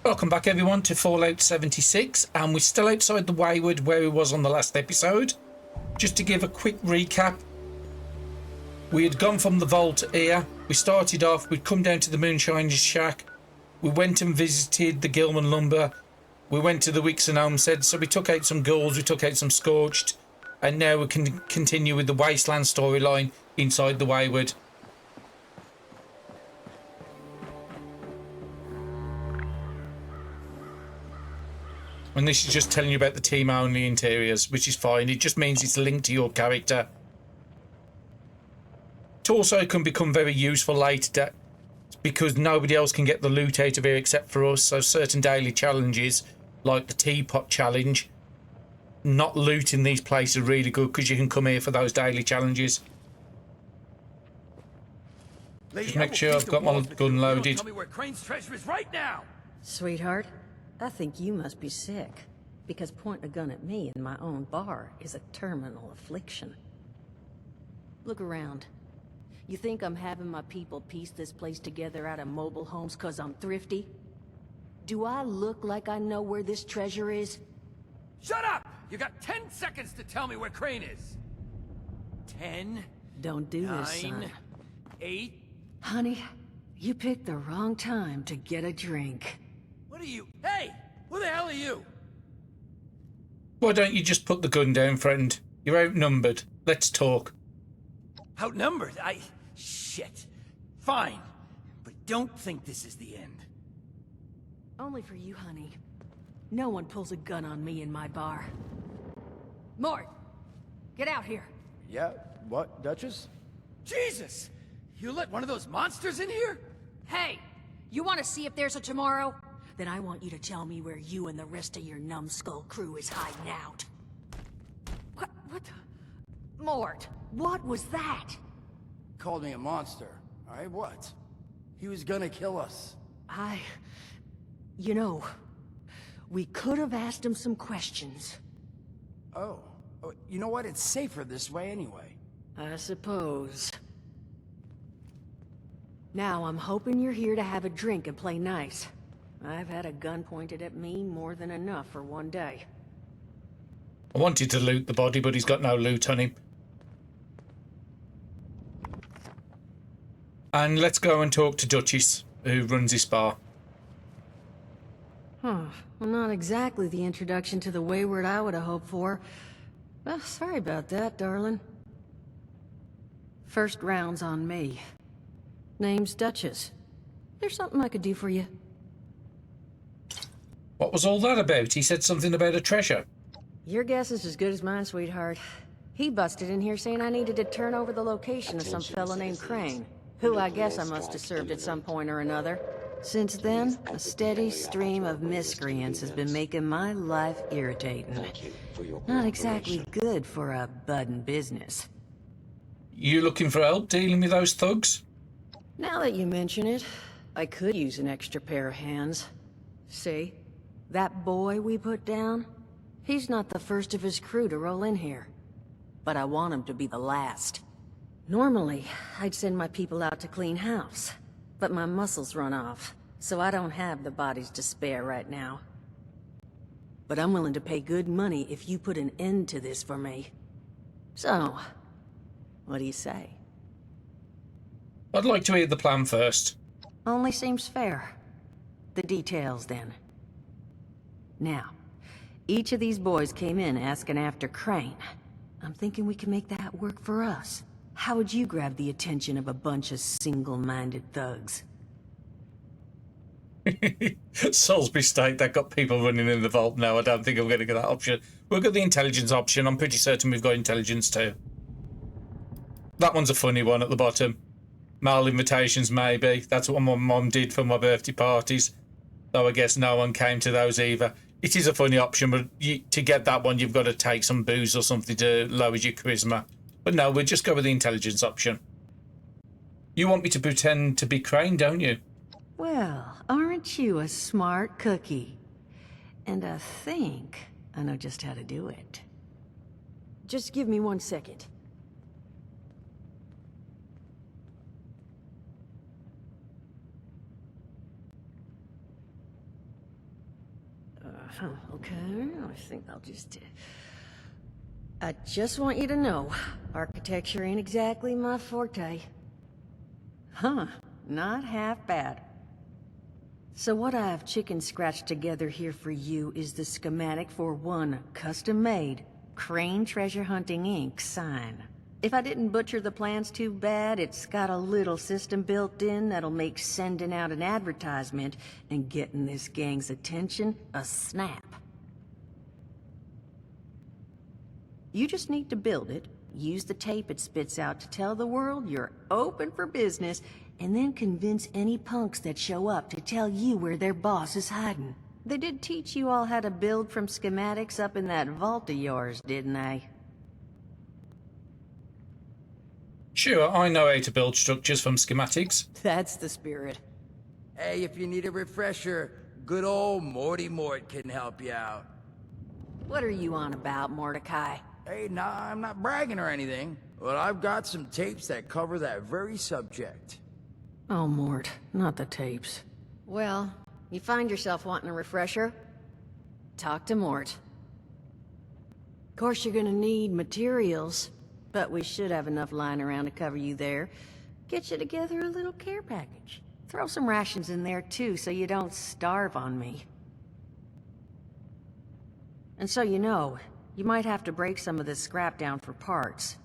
Welcome back everyone to Fallout 76, and we're still outside the Wayward where we was on the last episode. Just to give a quick recap, we had gone from the vault here. We started off, we'd come down to the Moonshiner's shack, we went and visited the Gilman Lumber, we went to the Wixon Homestead, so we took out some ghouls, we took out some Scorched, and now we can continue with the Wasteland storyline inside the Wayward. And this is just telling you about the team-only interiors, which is fine. It just means it's linked to your character. It also can become very useful later because nobody else can get the loot out of here except for us. So certain daily challenges, like the teapot challenge, not looting these places are really good because you can come here for those daily challenges. Just make sure I've got my gun loaded. Tell me where Crane's treasure is right now. Sweetheart, I think you must be sick, because pointing a gun at me in my own bar is a terminal affliction. Look around. You think I'm having my people piece this place together out of mobile homes because I'm thrifty? Do I look like I know where this treasure is? Shut up! You got 10 seconds to tell me where Crane is. 10. Don't do this, son. 9. 8. Honey, you picked the wrong time to get a drink. What are you? Hey! Who the hell are you? Why don't you just put the gun down, friend? You're outnumbered. Let's talk. Outnumbered? Shit. Fine. But don't think this is the end. Only for you, honey. No one pulls a gun on me in my bar. Mort! Get out here! Yeah? What, Duchess? Jesus! You let one of those monsters in here? Hey! You want to see if there's a tomorrow? Then I want you to tell me where you and the rest of your numbskull crew is hiding out. What the... Mort, what was that? Called me a monster. Alright, what? He was gonna kill us. You know, we could have asked him some questions. Oh. You know what? It's safer this way anyway. I suppose. Now I'm hoping you're here to have a drink and play nice. I've had a gun pointed at me more than enough for one day. I wanted to loot the body, but he's got no loot on him. And let's go and talk to Duchess, who runs this bar. Well, not exactly the introduction to the Wayward I would have hoped for. Well, sorry about that, darling. First round's on me. Name's Duchess. There's something I could do for you. What was all that about? He said something about a treasure. Your guess is as good as mine, sweetheart. He busted in here saying I needed to turn over the location of some fella named Crane, who I guess I must have served at some point or another. Since then, a steady stream of miscreants has been making my life irritating. Not exactly good for a budding business. You looking for help dealing with those thugs? Now that you mention it, I could use an extra pair of hands. See? That boy we put down? He's not the first of his crew to roll in here. But I want him to be the last. Normally, I'd send my people out to clean house. But my muscles run off, so I don't have the bodies to spare right now. But I'm willing to pay good money if you put an end to this for me. So, what do you say? I'd like to hear the plan first. Only seems fair. The details, then. Now, each of these boys came in asking after Crane. I'm thinking we can make that work for us. How would you grab the attention of a bunch of single-minded thugs? Salisbury State, that got people running in the vault now. I don't think I'm going to get that option. We've got the intelligence option. I'm pretty certain we've got intelligence too. That one's a funny one at the bottom. Mail invitations, maybe. That's what my mum did for my birthday parties. Though I guess no one came to those either. It is a funny option, but to get that one, you've got to take some booze or something to lower your charisma. But no, we'll just go with the intelligence option. You want me to pretend to be Crane, don't you? Well, aren't you a smart cookie? And I think I know just how to do it. Just give me 1 second. Okay, I think I'll just... I just want you to know, architecture ain't exactly my forte. Huh, not half bad. So what I've chicken scratched together here for you is the schematic for one custom-made Crane Treasure Hunting Inc. sign. If I didn't butcher the plans too bad, it's got a little system built in that'll make sending out an advertisement and getting this gang's attention a snap. You just need to build it, use the tape it spits out to tell the world you're open for business, and then convince any punks that show up to tell you where their boss is hiding. They did teach you all how to build from schematics up in that vault of yours, didn't they? Sure, I know how to build structures from schematics. That's the spirit. Hey, if you need a refresher, good old Morty Mort can help you out. What are you on about, Mordecai? Hey, nah, I'm not bragging or anything, but I've got some tapes that cover that very subject. Oh, Mort, not the tapes. Well, you find yourself wanting a refresher? Talk to Mort. Of course, you're gonna need materials, but we should have enough lying around to cover you there. Get you together a little care package. Throw some rations in there, too, so you don't starve on me. And so you know, you might have to break some of this scrap down for parts.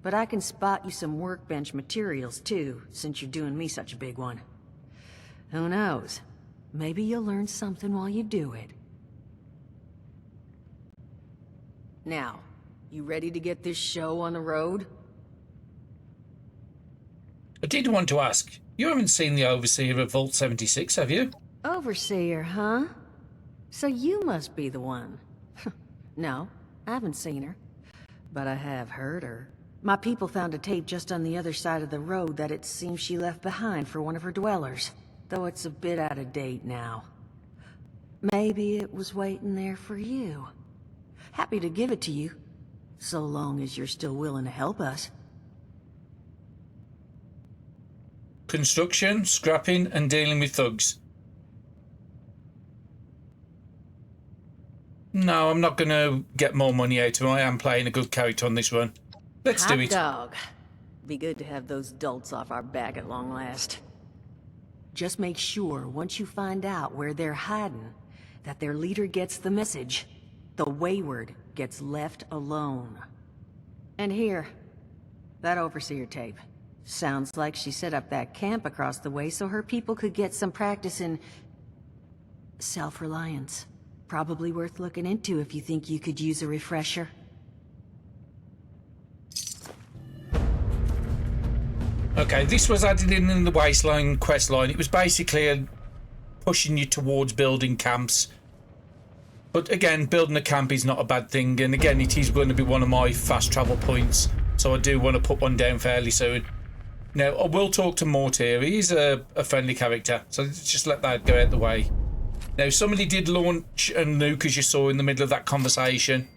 But I can spot you some workbench materials, too, since you're doing me such a big one. Who knows? Maybe you'll learn something while you do it. Now, you ready to get this show on the road? I did want to ask, you haven't seen the Overseer of Vault 76, have you? Overseer, huh? So you must be the one. No, I haven't seen her. But I have heard her. My people found a tape just on the other side of the road that it seems she left behind for one of her dwellers. Though it's a bit out of date now. Maybe it was waiting there for you. Happy to give it to you, so long as you're still willing to help us. Construction, scrapping, and dealing with thugs. No, I'm not going to get more money out of him. I am playing a good character on this run. Let's do it. Hot dog. Be good to have those dolts off our back at long last. Just make sure, once you find out where they're hiding, that their leader gets the message. The wayward gets left alone. And here, that Overseer tape. Sounds like she set up that camp across the way so her people could get some practice in self-reliance. Probably worth looking into if you think you could use a refresher. Okay, this was added in the Wasteland quest line. It was basically pushing you towards building camps. But again, building a camp is not a bad thing. And again, it is going to be one of my fast travel points. So I do want to put one down fairly soon. Now, I will talk to Mort here. He's a friendly character. So just let that go out the way. Now, somebody did launch a nuke, as you saw in the middle of that conversation.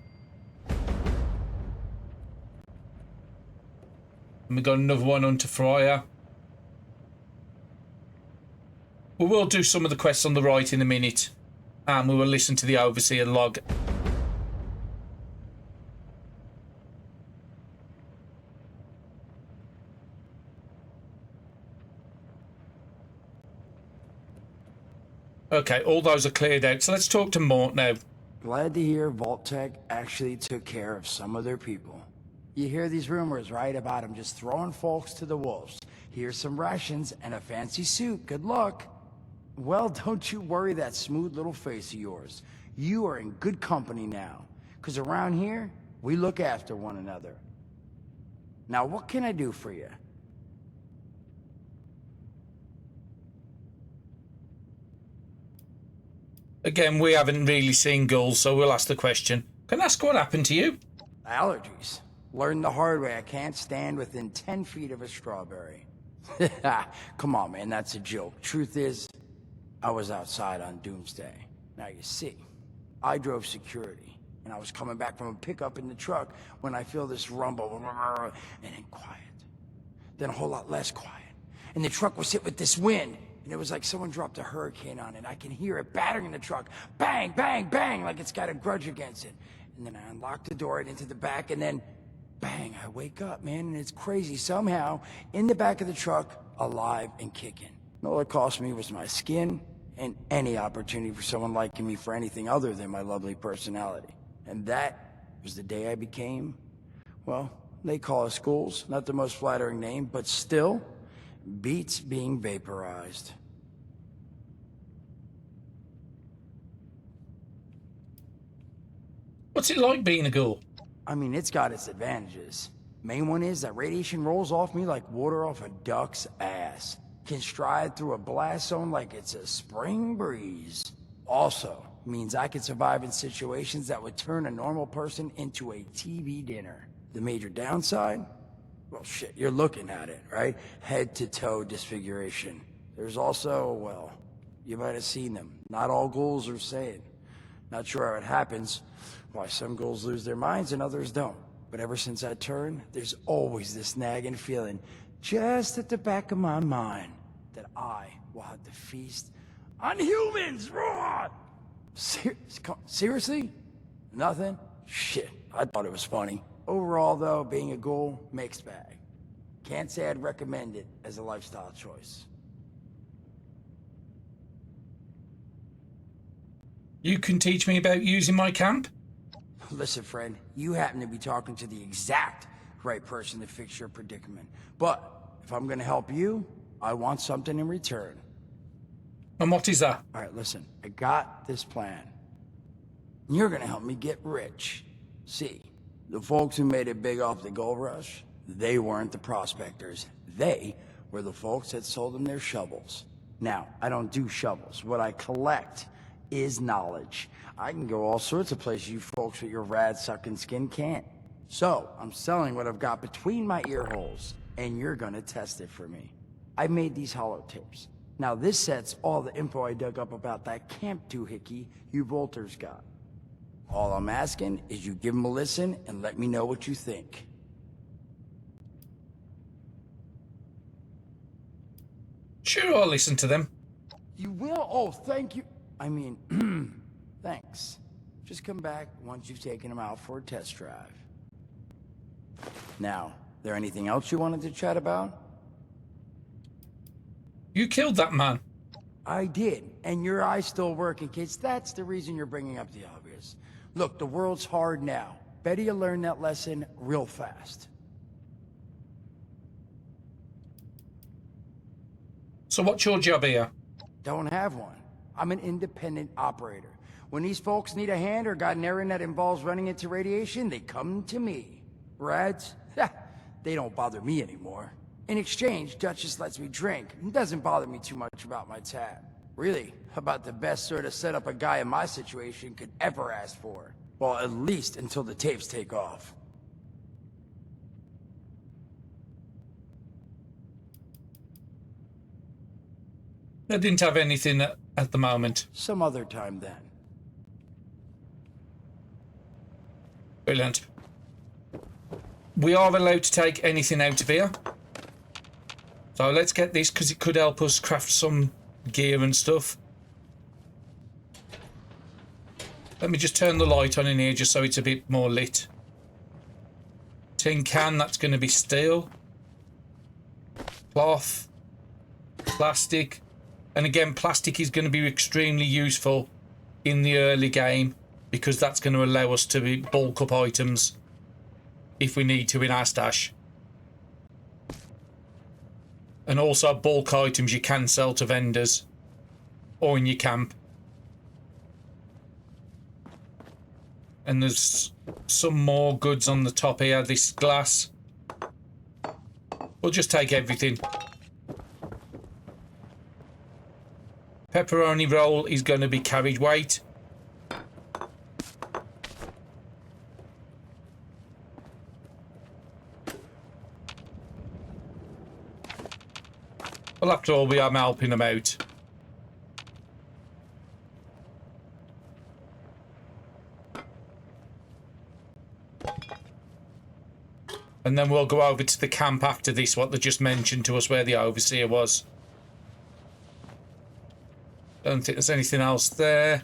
And we got another one onto Fryer. We will do some of the quests on the right in a minute. And we will listen to the Overseer log. Okay, all those are cleared out. So let's talk to Mort now. Glad to hear Vault-Tec actually took care of some of their people. You hear these rumors, right, about them just throwing folks to the wolves. Here's some rations and a fancy suit. Good luck. Well, don't you worry that smooth little face of yours. You are in good company now. 'Cause around here, we look after one another. Now, what can I do for you? Again, we haven't really seen Gulls, so we'll ask the question. Can I ask what happened to you? Allergies. Learned the hard way I can't stand within 10 feet of a strawberry. Come on, man, that's a joke. Truth is, I was outside on Doomsday. Now you see, I drove security, and I was coming back from a pickup in the truck when I feel this rumble, and then quiet. Then a whole lot less quiet. And the truck was hit with this wind, and it was like someone dropped a hurricane on it. I can hear it battering the truck. Bang, bang, bang, like it's got a grudge against it. And then I unlock the door and into the back, and then bang, I wake up, man, and it's crazy. Somehow, in the back of the truck, alive and kicking. And all it cost me was my skin and any opportunity for someone liking me for anything other than my lovely personality. And that was the day I became, well, they call us ghouls. Not the most flattering name, but still beats being vaporized. What's it like being a ghoul? I mean, it's got its advantages. Main one is that radiation rolls off me like water off a duck's ass. Can stride through a blast zone like it's a spring breeze. Also, means I can survive in situations that would turn a normal person into a TV dinner. The major downside? Well, shit, you're looking at it, right? Head to toe disfiguration. There's also, well, you might have seen them. Not all ghouls are sane. Not sure how it happens, why some ghouls lose their minds and others don't. But ever since that turn, there's always this nagging feeling, just at the back of my mind, that I will have to feast on humans! Raw! Seriously? Nothing? Shit, I thought it was funny. Overall, though, being a ghoul, mixed bag. Can't say I'd recommend it as a lifestyle choice. You can teach me about using my camp? Listen, friend, you happen to be talking to the exact right person to fix your predicament. But if I'm gonna help you, I want something in return. And what is that? All right, listen, I got this plan. You're gonna help me get rich. See, the folks who made it big off the gold rush, they weren't the prospectors. They were the folks that sold them their shovels. Now, I don't do shovels. What I collect is knowledge. I can go all sorts of places you folks with your rad-sucking skin can't. So, I'm selling what I've got between my ear holes, and you're gonna test it for me. I made these holotapes. Now, this set's all the info I dug up about that camp doohickey you Volters got. All I'm asking is you give them a listen and let me know what you think. Sure, I'll listen to them. You will? Oh, thank you. I mean, thanks. Just come back once you've taken them out for a test drive. Now, there anything else you wanted to chat about? You killed that man. I did, and your eye's still working, kids. That's the reason you're bringing up the obvious. Look, the world's hard now. Better you learn that lesson real fast. So what's your job here? Don't have one. I'm an independent operator. When these folks need a hand or got an errand that involves running into radiation, they come to me. Rads? They don't bother me anymore. In exchange, Duchess lets me drink and doesn't bother me too much about my tab. Really, about the best sort of setup a guy in my situation could ever ask for. Well, at least until the tapes take off. I didn't have anything at the moment. Some other time then. Brilliant. We are allowed to take anything out of here. So let's get this, because it could help us craft some gear and stuff. Let me just turn the light on in here just so it's a bit more lit. Tin can, that's going to be steel. Cloth. Plastic. And again, plastic is going to be extremely useful in the early game, because that's going to allow us to bulk up items if we need to in our stash. And also bulk items you can sell to vendors or in your camp. And there's some more goods on the top here. This glass. We'll just take everything. Pepperoni roll is going to be carriage weight. Well, after all, we are helping them out. And then we'll go over to the camp after this, what they just mentioned to us, where the overseer was. Don't think there's anything else there.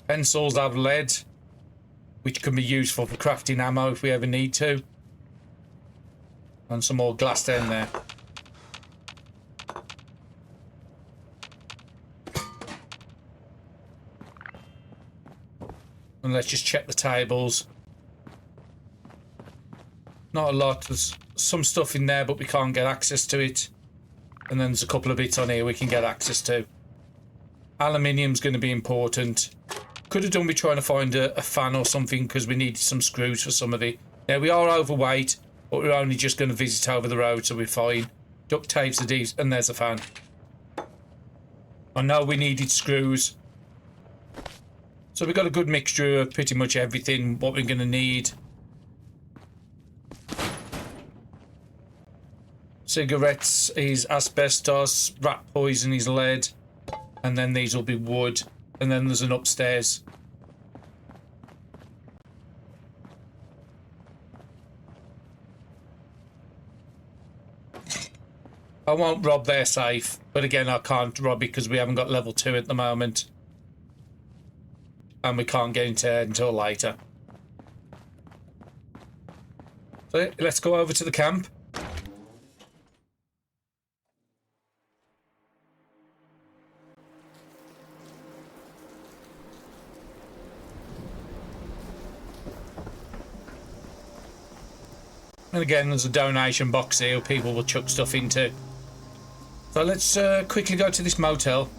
Pencils have lead, which can be useful for crafting ammo if we ever need to. And some more glass down there. And let's just check the tables. Not a lot. There's some stuff in there, but we can't get access to it. And then there's a couple of bits on here we can get access to. Aluminium's going to be important. Could have done with trying to find a fan or something, because we needed some screws for some of it. Now, we are overweight, but we're only just going to visit over the road, so we're fine. Duct tape's a decent, and there's a fan. I know we needed screws. So we've got a good mixture of pretty much everything, what we're going to need. Cigarettes is asbestos, rat poison is lead, and then these will be wood, and then there's an upstairs. I won't rob their safe, but again I can't rob it because we haven't got level 2 at the moment. And we can't get into it until later. So let's go over to the camp. And again, there's a donation box here people will chuck stuff into. So let's quickly go to this motel.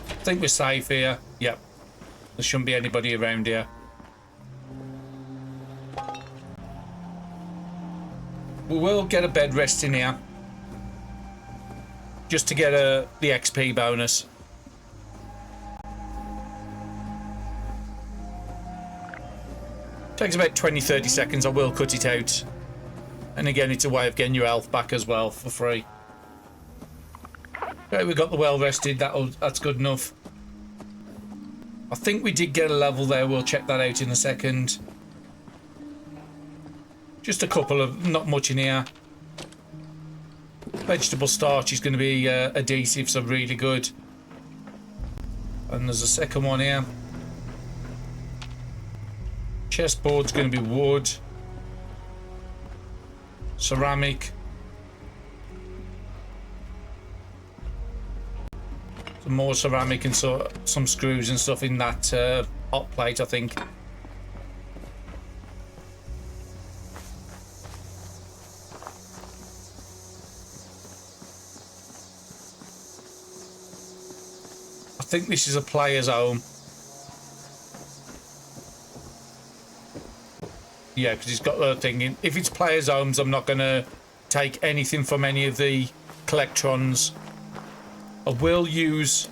I think we're safe here. Yep. There shouldn't be anybody around here. We will get a bed rest in here. Just to get the XP bonus. Takes about 20-30 seconds. I will cut it out. And again, it's a way of getting your health back as well for free. Okay, we got the well rested. That's good enough. I think we did get a level there. We'll check that out in a second. Just a couple of, not much in here. Vegetable starch is going to be adhesive, so really good. And there's a second one here. Chessboard's going to be wood. Ceramic. Some more ceramic and some screws and stuff in that hot plate, I think. I think this is a player's home. Yeah, because it's got the thing in. If it's players' homes, I'm not going to take anything from any of the collectrons. I will use...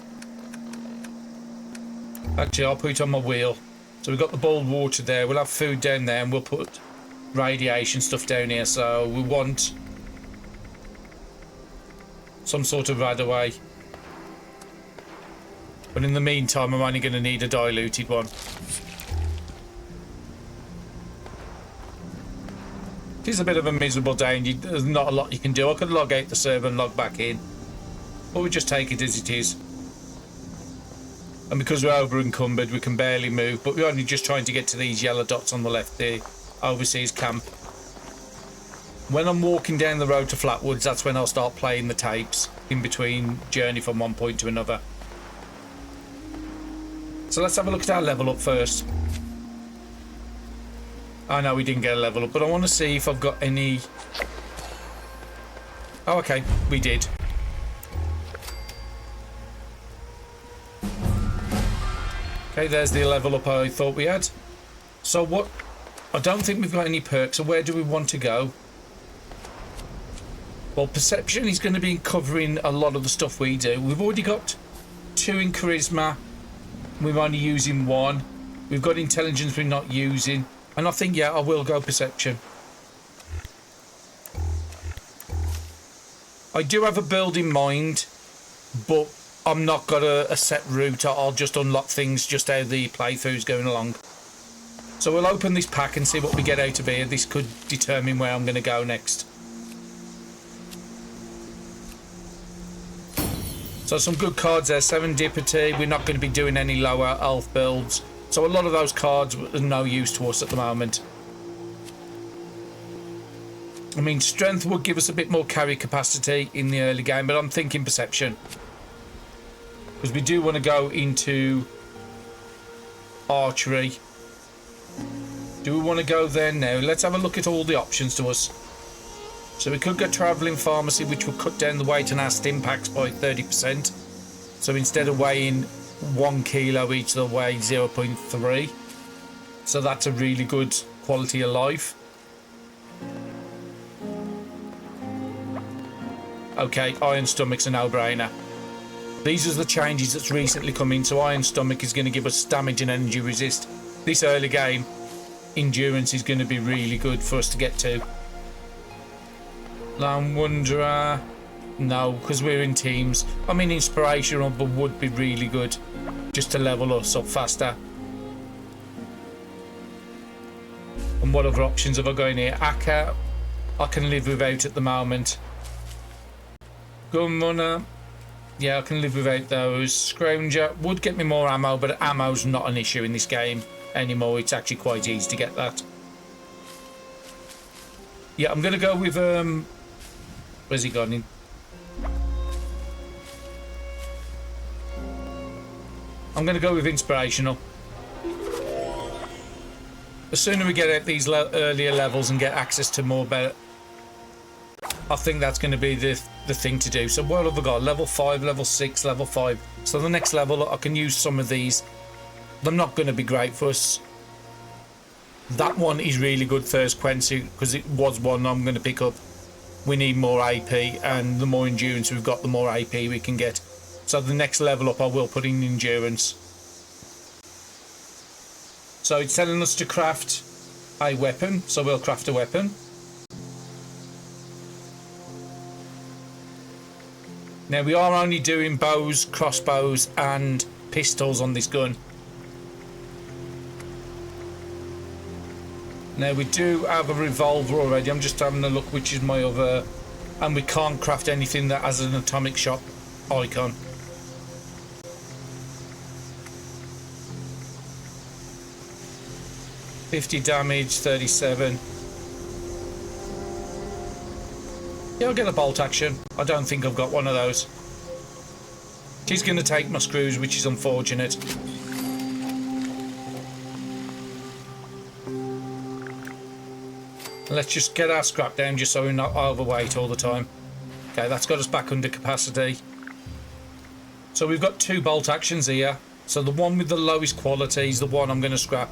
Actually, I'll put it on my wheel. So we've got the boiled water there. We'll have food down there, and we'll put radiation stuff down here. So we want some sort of radaway. But in the meantime, I'm only going to need a diluted one. It is a bit of a miserable day, and there's not a lot you can do. I could log out the server and log back in. But we just take it as it is. And because we're over encumbered, we can barely move. But we're only just trying to get to these yellow dots on the left there. Overseas camp. When I'm walking down the road to Flatwoods, that's when I'll start playing the tapes. In between journey from one point to another. So let's have a look at our level up first. I know we didn't get a level up, but I want to see if I've got any... Oh, okay. We did. Okay, there's the level up I thought we had. So what... I don't think we've got any perks, so where do we want to go? Well, perception is going to be covering a lot of the stuff we do. We've already got 2 in charisma. We're only using 1. We've got intelligence we're not using. And I think, yeah, I will go perception. I do have a build in mind, but I'm not got a set route. I'll just unlock things just how the playthrough's going along. So we'll open this pack and see what we get out of here. This could determine where I'm going to go next. So some good cards there. Serendipity. We're not going to be doing any lower health builds. So a lot of those cards are no use to us at the moment. I mean, strength would give us a bit more carry capacity in the early game, but I'm thinking perception. Because we do want to go into archery. Do we want to go there now? Let's have a look at all the options to us. So we could get travelling pharmacy, which will cut down the weight and our stim packs by 30%. So instead of weighing 1 kilo each, they'll weigh 0.3. So that's a really good quality of life. Okay, Iron Stomach's a no-brainer. These are the changes that's recently come in. So Iron Stomach is going to give us damage and energy resist. This early game, endurance is going to be really good for us to get to. Lone Wanderer, no, because we're in teams. I mean, inspirational, but would be really good just to level us up faster. And what other options have I got in here? Akka, I can live without at the moment. Gunrunner, yeah, I can live without those. Scrounger would get me more ammo, but ammo's not an issue in this game anymore. It's actually quite easy to get that. Yeah, I'm going to go with, where's he gone in? I'm going to go with inspirational. The sooner we get at these earlier levels and get access to more better, I think that's going to be the thing to do. So what have I got? Level 5, level 6, level 5. So the next level, I can use some of these. They're not going to be great for us. That one is really good, Thirst Quencher, because it was one I'm going to pick up. We need more AP, and the more endurance we've got, the more AP we can get. So the next level up, I will put in endurance. So it's telling us to craft a weapon, so we'll craft a weapon. Now we are only doing bows, crossbows and pistols on this gun. Now we do have a revolver already. I'm just having a look which is my other, and we can't craft anything that has an atomic shot icon. $50 damage, 37. Yeah, I'll get a bolt action. I don't think I've got one of those. She's going to take my screws, which is unfortunate. Let's just get our scrap down just so we're not overweight all the time. Okay, that's got us back under capacity. So we've got 2 bolt actions here. So the one with the lowest quality is the one I'm going to scrap.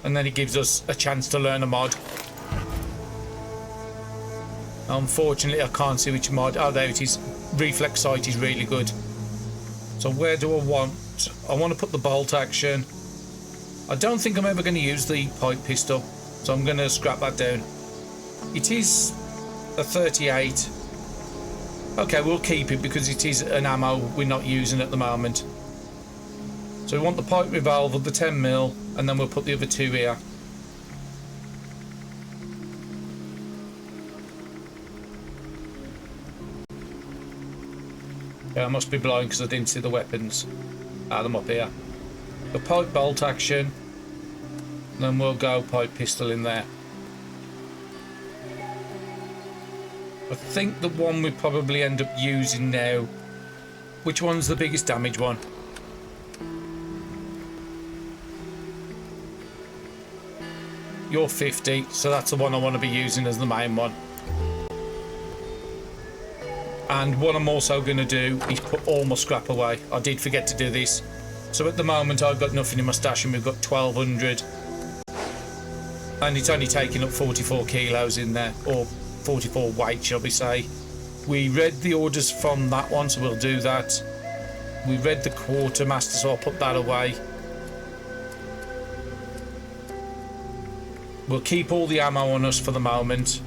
And then it gives us a chance to learn a mod. Unfortunately, I can't see which mod. Oh, there it is. Reflex sight is really good. So where do I want? I want to put the bolt action. I don't think I'm ever going to use the pipe pistol, so I'm going to scrap that down. It is a 38. Okay, we'll keep it because it is an ammo we're not using at the moment. So we want the pipe revolver, the 10mm, and then we'll put the other 2 here. Yeah, I must be blind because I didn't see the weapons. Them up here. The pipe bolt action. Then we'll go pipe pistol in there. I think the one we probably end up using now. Which one's the biggest damage one? You're 50, so that's the one I want to be using as the main one. And what I'm also going to do is put all my scrap away. I did forget to do this. So at the moment I've got nothing in my stash and we've got 1200. And it's only taking up 44 kilos in there, or 44 weight shall we say. We read the orders from that one, so we'll do that. We read the quartermaster, so I'll put that away. We'll keep all the ammo on us for the moment.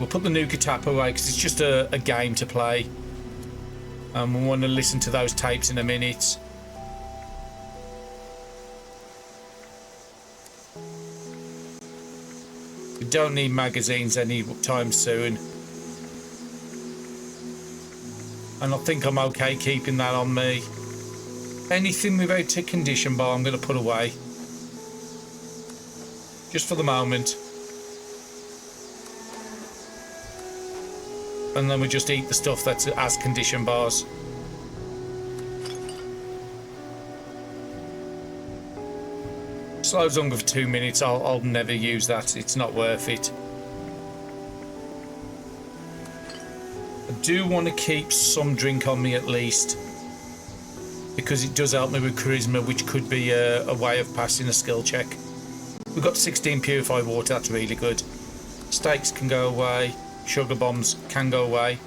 We'll put the nuka tap away because it's just a game to play. And we want to listen to those tapes in a minute. We don't need magazines anytime soon. And I think I'm okay keeping that on me. Anything without a condition bar I'm going to put away. Just for the moment. And then we just eat the stuff that's as condition bars. Slows hunger for 2 minutes. I'll never use that. It's not worth it. I do want to keep some drink on me at least, because it does help me with charisma, which could be a way of passing a skill check. We've got 16 purified water. That's really good. Steaks can go away. Sugar bombs can go away.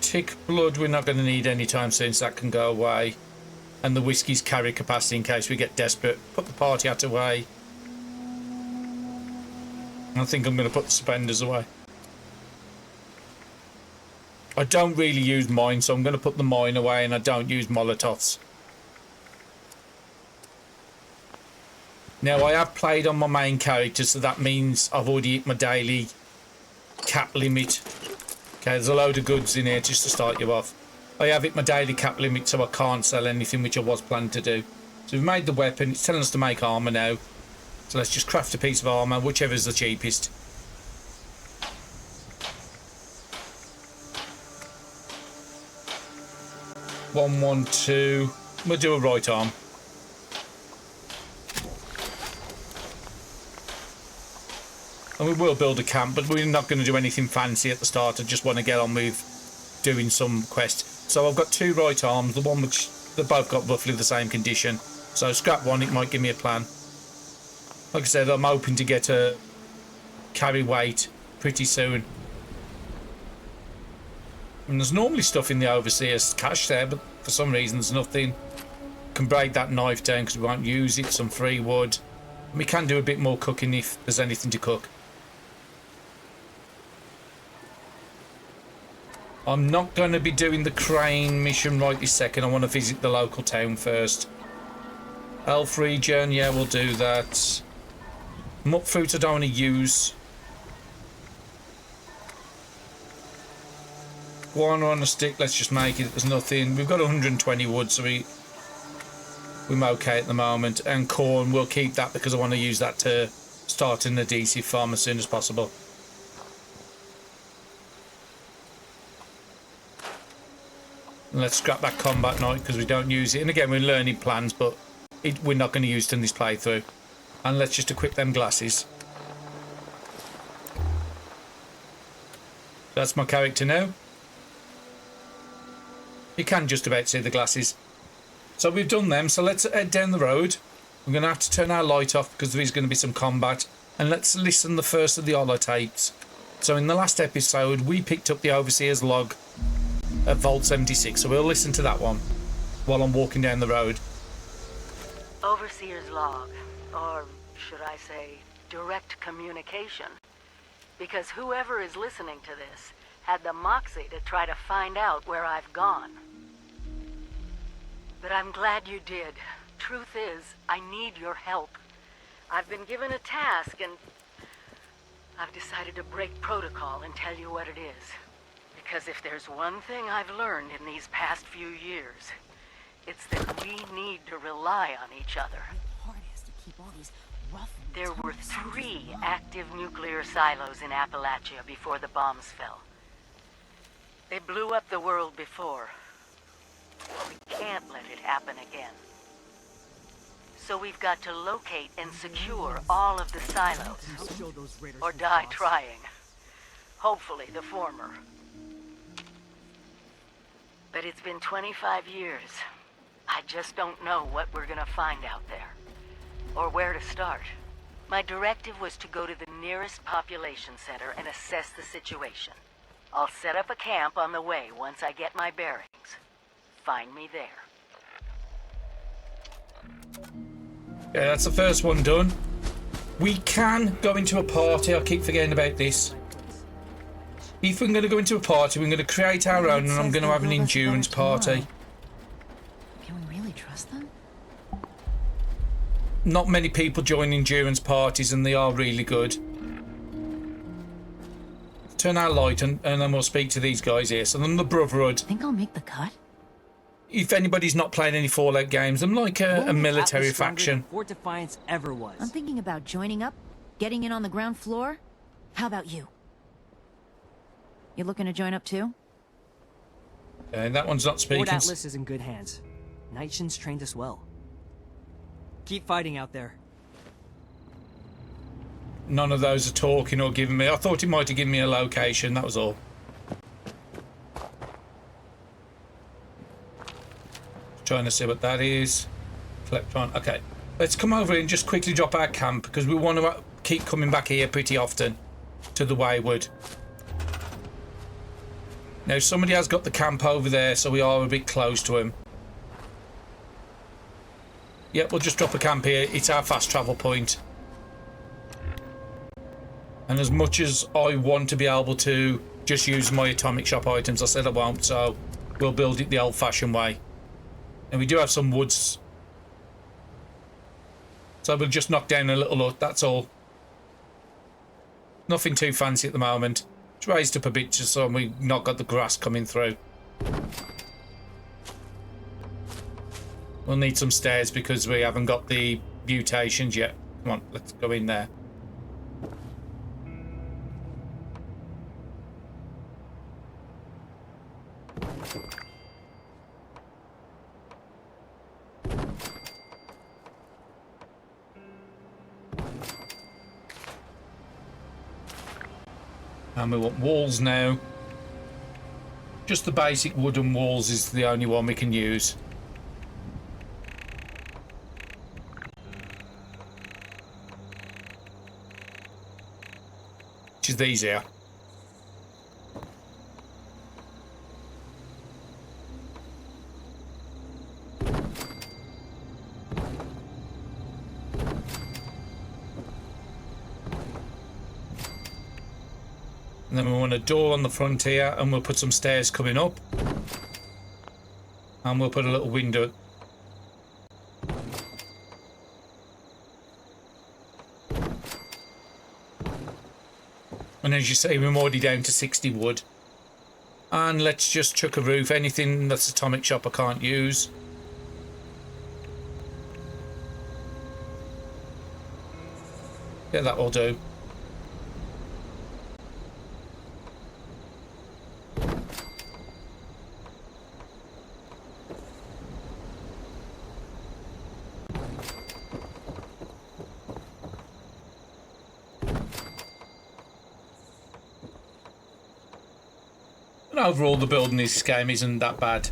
Tick blood we're not going to need anytime soon, so that can go away. And the whiskey's carry capacity in case we get desperate. Put the party hat away. I think I'm going to put the suspenders away. I don't really use mine, so I'm going to put the mine away, and I don't use Molotovs. Now, I have played on my main character, so that means I've already hit my daily cap limit. Okay, there's a load of goods in here just to start you off. I have hit my daily cap limit, so I can't sell anything, which I was planning to do. So we've made the weapon. It's telling us to make armour now. So let's just craft a piece of armour, whichever's the cheapest. One, 1, 2. We'll do a right arm. And we will build a camp, but we're not going to do anything fancy at the start. I just want to get on with doing some quest. So I've got 2 right arms, the one which they've both got roughly the same condition. So scrap one, it might give me a plan. Like I said, I'm hoping to get a carry weight pretty soon. And there's normally stuff in the overseer's cache there, but for some reason there's nothing. Can break that knife down because we won't use it. Some free wood. And we can do a bit more cooking if there's anything to cook. I'm not going to be doing the crane mission right this second. I want to visit the local town first. Elf region, yeah, we'll do that. Muck fruit I don't want to use. Guano on a stick, let's just make it. There's nothing. We've got 120 wood, so we're okay at the moment. And corn, we'll keep that because I want to use that to start an adhesive farm as soon as possible. And let's scrap that combat knife because we don't use it. And again, we're learning plans, but we're not going to use it in this playthrough. And let's just equip them glasses. That's my character now. You can just about see the glasses. So we've done them, so let's head down the road. We're going to have to turn our light off because there is going to be some combat. And let's listen the first of the holotapes. So in the last episode, we picked up the Overseer's log at Vault 76. So we'll listen to that one while I'm walking down the road. Overseer's log, or should I say, direct communication. Because whoever is listening to this had the moxie to try to find out where I've gone. But I'm glad you did. Truth is, I need your help. I've been given a task and I've decided to break protocol and tell you what it is. Because if there's one thing I've learned in these past few years, it's that we need to rely on each other. There were 3 active nuclear silos in Appalachia before the bombs fell. They blew up the world before. We can't let it happen again. So we've got to locate and secure all of the silos. Or die trying. Hopefully the former. But it's been 25 years. I just don't know what we're gonna find out there. Or where to start. My directive was to go to the nearest population center and assess the situation. I'll set up a camp on the way once I get my bearings. Find me there. Yeah, that's the first one done. We can go into a party. I keep forgetting about this. If we're going to go into a party, we're going to create our own, and I'm going to have an endurance party. Can we really trust them? Not many people join endurance parties, and they are really good. Turn our light, and then we'll speak to these guys here. So I'm the Brotherhood. Think I'll make the cut? If anybody's not playing any Fallout games, I'm like a military faction. Fort Defiance ever was. I'm thinking about joining up, getting in on the ground floor. How about you? You looking to join up too? That one's not Fort speaking. Atlas is in good hands. Nightshin's trained us well. Keep fighting out there. None of those are talking or giving me. I thought it might have given me a location, that was all. Trying to see what that is. Electron. Okay, let's come over and just quickly drop our camp because we want to keep coming back here pretty often to the Wayward. Now somebody has got the camp over there, so we are a bit close to him. Yep, we'll just drop a camp here. It's our fast travel point. And as much as I want to be able to just use my atomic shop items, I said I won't, so we'll build it the old-fashioned way. And we do have some woods. So we'll just knock down a little hut, that's all. Nothing too fancy at the moment. It's raised up a bit just so we've not got the grass coming through. We'll need some stairs because we haven't got the mutations yet. Come on, let's go in there. And we want walls now. Just the basic wooden walls is the only one we can use. Which is these here. And then we want a door on the front here, and we'll put some stairs coming up. And we'll put a little window. And as you say, we're already down to 60 wood. And let's just chuck a roof. Anything that's atomic shop I can't use. Yeah, that will do. And overall, the building in this game isn't that bad.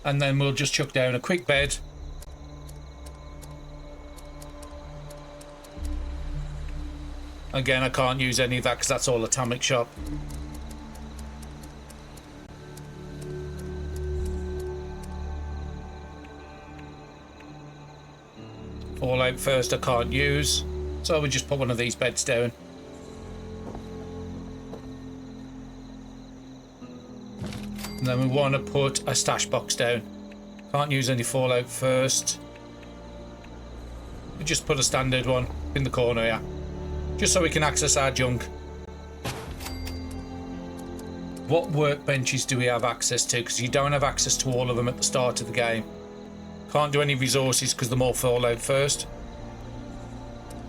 And then we'll just chuck down a quick bed. Again, I can't use any of that because that's all atomic shop. Fallout first I can't use, so we just put one of these beds down. And then we want to put a stash box down. Can't use any Fallout first. We just put a standard one in the corner here. Just so we can access our junk. What workbenches do we have access to? Because you don't have access to all of them at the start of the game. Can't do any resources because they're more Fallout first.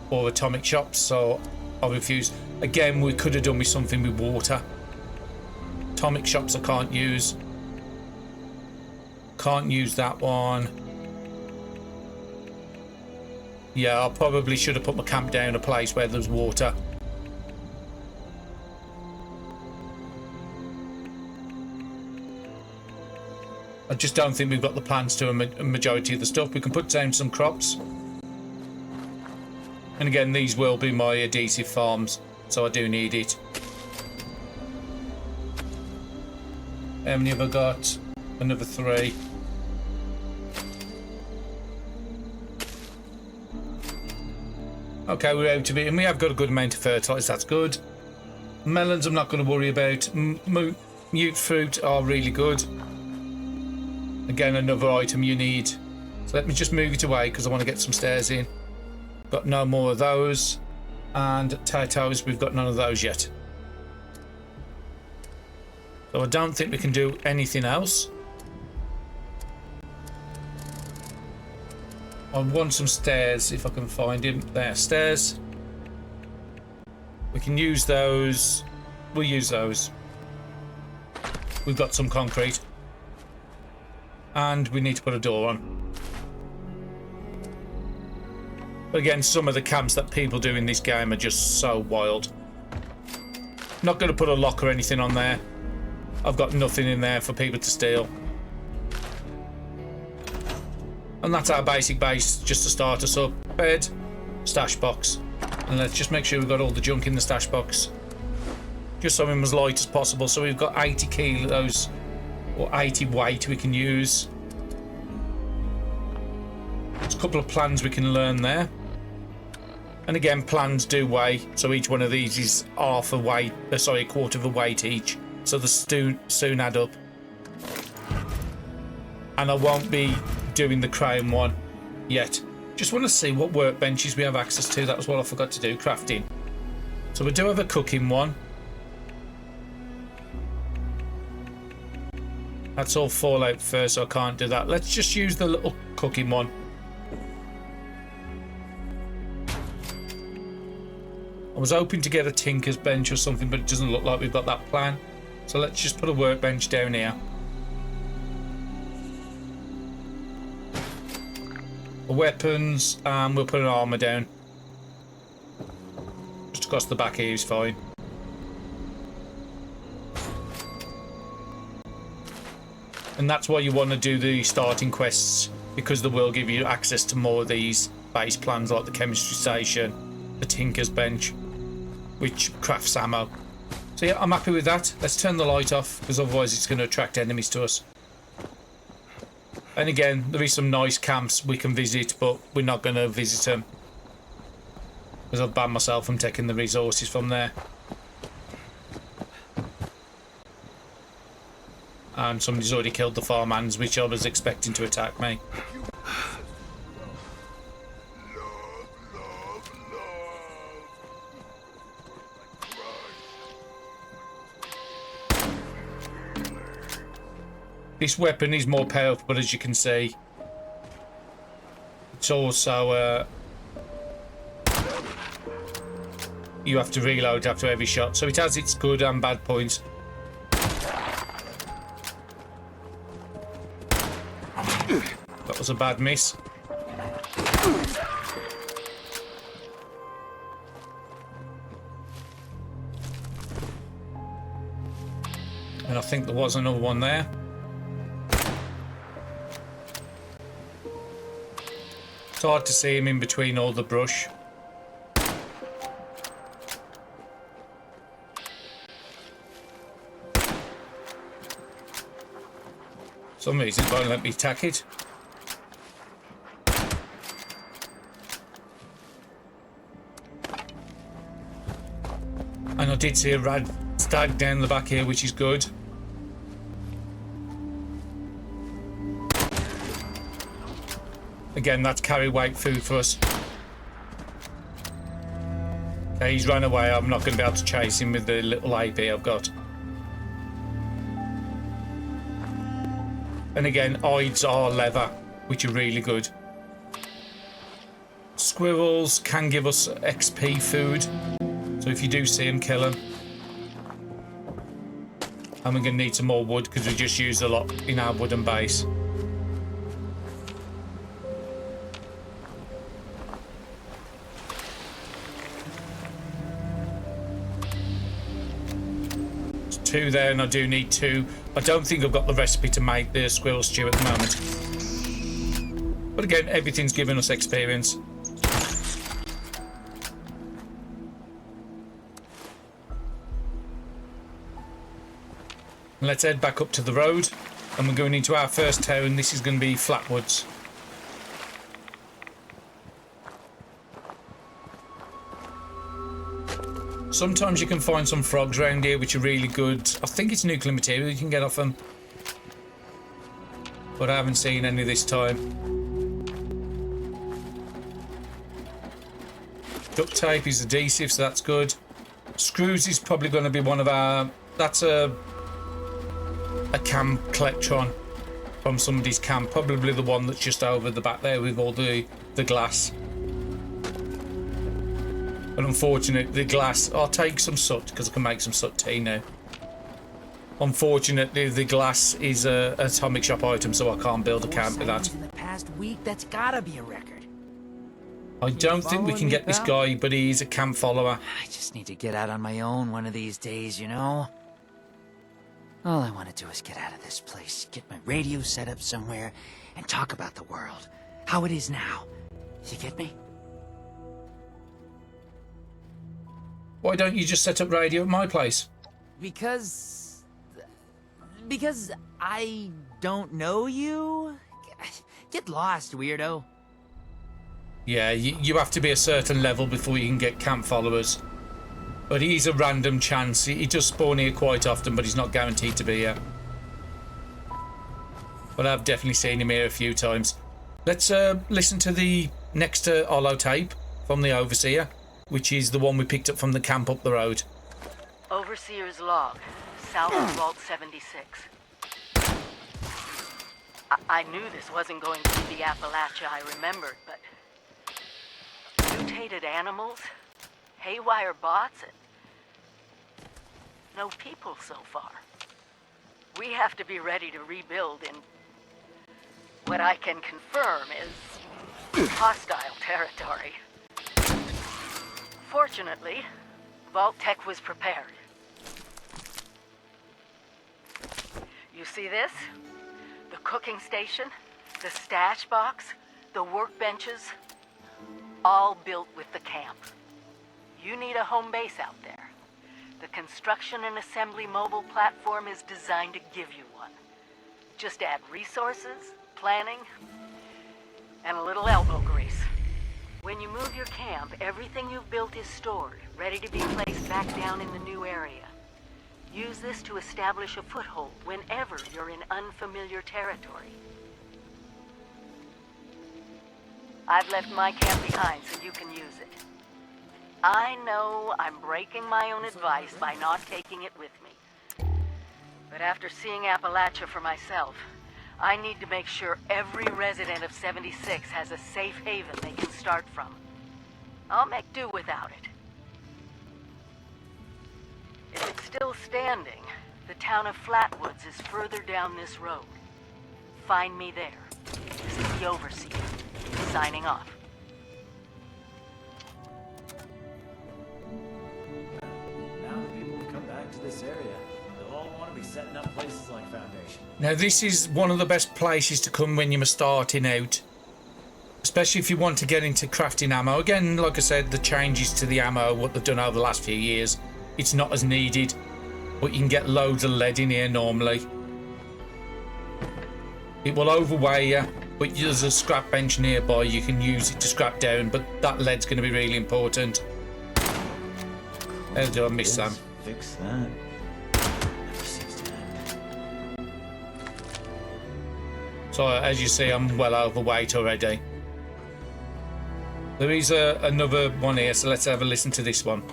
Or atomic shops, so I refuse. Again, we could have done with something with water. Atomic shops I can't use. Can't use that one. Yeah, I probably should have put my camp down a place where there's water. I just don't think we've got the plans to a majority of the stuff. We can put down some crops. And again, these will be my adhesive farms, so I do need it. How many have I got? Another 3. Okay, we're out of it, and we have got a good amount of fertilizer. That's good. Melons I'm not going to worry about. Mute fruit are really good. Again, another item you need. So let me just move it away because I want to get some stairs in. Got no more of those. And potatoes, we've got none of those yet. So I don't think we can do anything else. I want some stairs if I can find him. There, stairs. We can use those. We'll use those. We've got some concrete. And we need to put a door on. But again, some of the camps that people do in this game are just so wild. Not going to put a lock or anything on there. I've got nothing in there for people to steal. And that's our basic base, just to start us up. Bed, stash box. And let's just make sure we've got all the junk in the stash box. Just something as light as possible. So we've got 80 kilos or 80 weight we can use. There's a couple of plans we can learn there. And again, plans do weigh. So each one of these is half a weight, sorry, a quarter of a weight each. So they soon add up. And I won't be doing the crane one yet. Just want to see what workbenches we have access to. That was what I forgot to do, crafting. So we do have a cooking one. That's all Fallout first, so I can't do that. Let's just use the little cooking one. I was hoping to get a tinker's bench or something, but it doesn't look like we've got that plan. So let's just put a workbench down here. Weapons, and we'll put an armour down. Just across the back here is fine. And that's why you want to do the starting quests, because they will give you access to more of these base plans, like the chemistry station, the tinker's bench, which crafts ammo. So yeah, I'm happy with that. Let's turn the light off, because otherwise it's going to attract enemies to us. And again, there is some nice camps we can visit, but we're not going to visit them, because I've banned myself from taking the resources from there. And somebody's already killed the farmhands, which I was expecting to attack me. This weapon is more powerful, but as you can see, it's also you have to reload after every shot, so it has its good and bad points. That was a bad miss. And I think there was another one there. It's hard to see him in between all the brush. For some reason it won't let me attack it. And I did see a rad stag down the back here, which is good. Again, that's carry weight food for us. Okay, he's run away. I'm not going to be able to chase him with the little AP I've got. And again, hides are leather, which are really good. Squirrels can give us XP food. So if you do see them, kill them. And we're going to need some more wood because we just used a lot in our wooden base. There's 2 there, and I do need 2. I don't think I've got the recipe to make the squirrel stew at the moment. But again, everything's given us experience. Let's head back up to the road, and we're going into our first town. This is going to be Flatwoods. Sometimes you can find some frogs around here which are really good. I think it's nuclear material you can get off them. But I haven't seen any this time. Duct tape is adhesive, so that's good. Screws is probably going to be one of our... That's a cam collectron from somebody's camp. Probably the one that's just over the back there with all the glass. And unfortunately, the glass... I'll take some soot because I can make some soot tea now. Unfortunately, the glass is a atomic shop item, so I can't build a camp with that. In the past week, that's gotta be a record. I don't think we can get this guy, but he's a camp follower. I just need to get out on my own one of these days, you know? All I want to do is get out of this place, get my radio set up somewhere, and talk about the world. How it is now. You get me? Why don't you just set up radio at my place? Because I don't know you? Get lost, weirdo. Yeah, you have to be a certain level before you can get camp followers. But he's a random chance. He does spawn here quite often, but he's not guaranteed to be here. But I've definitely seen him here a few times. Let's listen to the next holo tape from the Overseer, which is the one we picked up from the camp up the road. Overseer's log, south of Vault 76. I knew this wasn't going to be the Appalachia I remembered, but... mutated animals, haywire bots, and... no people so far. We have to be ready to rebuild in... what I can confirm is... hostile territory. Fortunately, Vault Tech was prepared. You see this? The cooking station, the stash box, the workbenches, all built with the camp. You need a home base out there. The construction and assembly mobile platform is designed to give you one. Just add resources, planning, and a little elbow grease. When you move your camp, everything you've built is stored, ready to be placed back down in the new area. Use this to establish a foothold whenever you're in unfamiliar territory. I've left my camp behind so you can use it. I know I'm breaking my own advice by not taking it with me. But after seeing Appalachia for myself, I need to make sure every resident of 76 has a safe haven they can start from. I'll make do without it. If it's still standing, the town of Flatwoods is further down this road. Find me there. This is the Overseer, signing off. Now that people have come back to this area, they'll all want to be setting up places like Foundation. Now this is one of the best places to come when you're starting out. Especially if you want to get into crafting ammo. Again, like I said, the changes to the ammo, what they've done over the last few years, it's not as needed. But you can get loads of lead in here normally. It will overweigh you, but there's a scrap bench nearby. You can use it to scrap down, but that lead's going to be really important. How did I miss Sam? Fix that. Never seems to end. So as you see, I'm well overweight already. There is another one here, so let's have a listen to this one.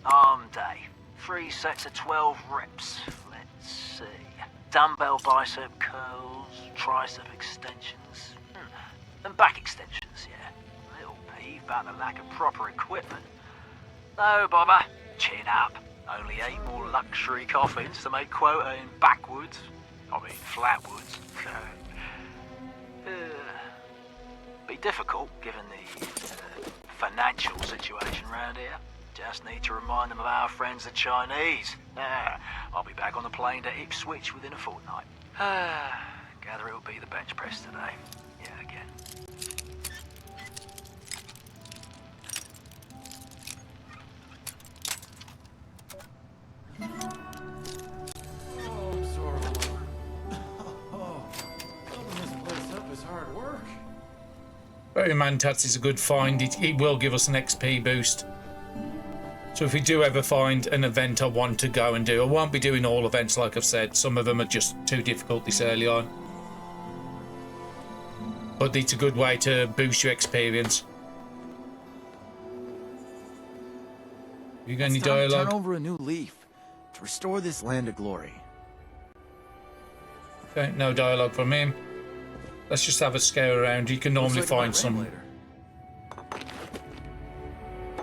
Arm day. 3 sets of 12 reps. Let's see. Dumbbell bicep curls, tricep extensions, and back extensions, yeah. Little peeve about the lack of proper equipment. No bother. Chin up. Only 8 more luxury coffins to make quota in backwoods. I mean, Flatwoods. Be difficult, given the financial situation around here. Just need to remind them of our friends the Chinese. I'll be back on the plane to Ipswich within a fortnight. Gather it'll be the bench press today. Yeah, again. Oh, I'm sorry. Building this place up is hard work. Berry Mantats is a good find. It will give us an XP boost. So if we do ever find an event I want to go and do, I won't be doing all events like I've said. Some of them are just too difficult this early on. But it's a good way to boost your experience. You got any It's time to dialogue? turn over a new leaf to restore this land to glory. Okay, no dialogue from him. Let's just have a scare around. You can normally Looks like it find might rain some later.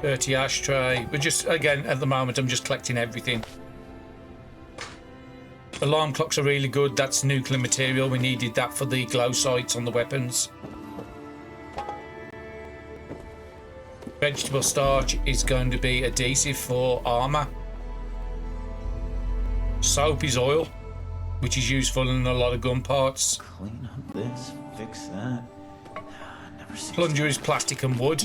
dirty ashtray. But just, again, at the moment, I'm just collecting everything. Alarm clocks are really good. That's nuclear material. We needed that for the glow sights on the weapons. Vegetable starch is going to be adhesive for armor. Soap is oil, which is useful in a lot of gun parts. Clean up this, fix that. Never seen. Plunger is plastic and wood.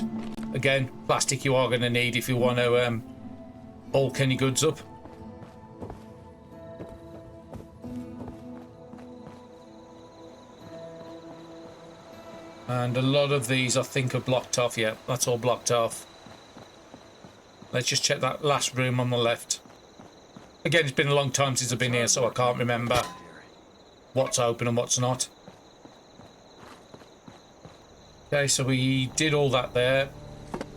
Again, plastic you are going to need if you want to bulk any goods up. And a lot of these I think are blocked off. Yeah, that's all blocked off. Let's just check that last room on the left. Again, it's been a long time since I've been here, so I can't remember what's open and what's not. Okay, so we did all that there.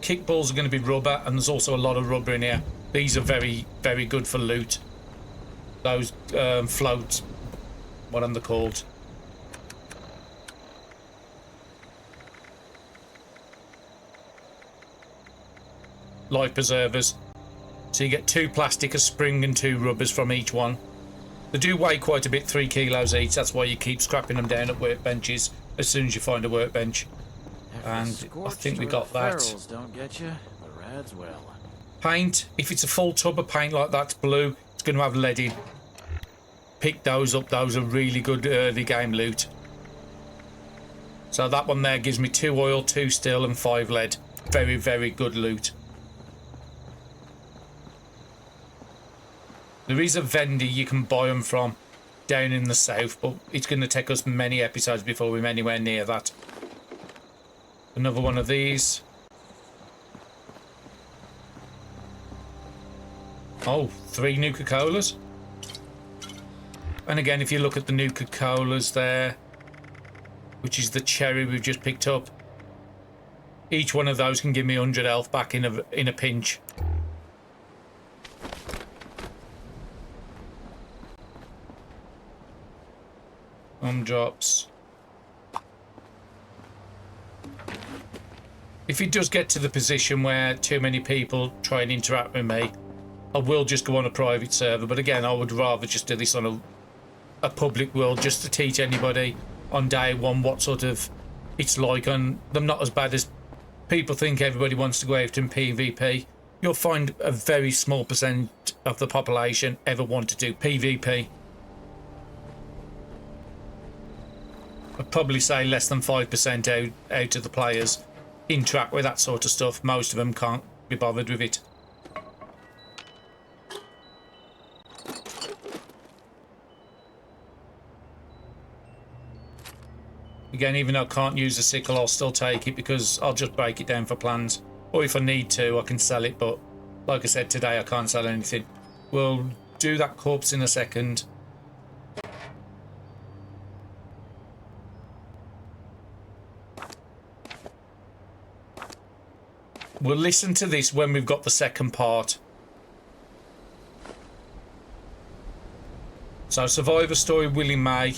Kickballs are going to be rubber, and there's also a lot of rubber in here. These are very, very good for loot. Those floats, what are they called? Life preservers. So you get 2 plastic, a spring and 2 rubbers from each one. They do weigh quite a bit, 3 kilos each. That's why you keep scrapping them down at workbenches as soon as you find a workbench. And I think we got that. Ferals don't get you, the rads will. Paint. If it's a full tub of paint like that's blue, it's going to have lead in. Pick those up. Those are really good early game loot. So that one there gives me 2 oil, 2 steel and 5 lead. Very, very good loot. There is a vendor you can buy them from down in the south, but it's going to take us many episodes before we're anywhere near that. Another one of these. Oh, 3 Nuka-Colas. And again, if you look at the Nuka-Colas there, which is the cherry we've just picked up, each one of those can give me 100 health back in a pinch. Drops. If it does get to the position where too many people try and interact with me, I will just go on a private server. But again, I would rather just do this on a public world, just to teach anybody on day one what sort of it's like. And them not as bad as people think. Everybody wants to go out in PvP. You'll find a very small percent of the population ever want to do PvP. I'd probably say less than 5% out of the players interact with that sort of stuff. Most of them can't be bothered with it. Again, even though I can't use a sickle, I'll still take it because I'll just break it down for plans. Or if I need to, I can sell it, but like I said, today I can't sell anything. We'll do that corpse in a second. We'll listen to this when we've got the second part. So, Survivor Story, Willie May.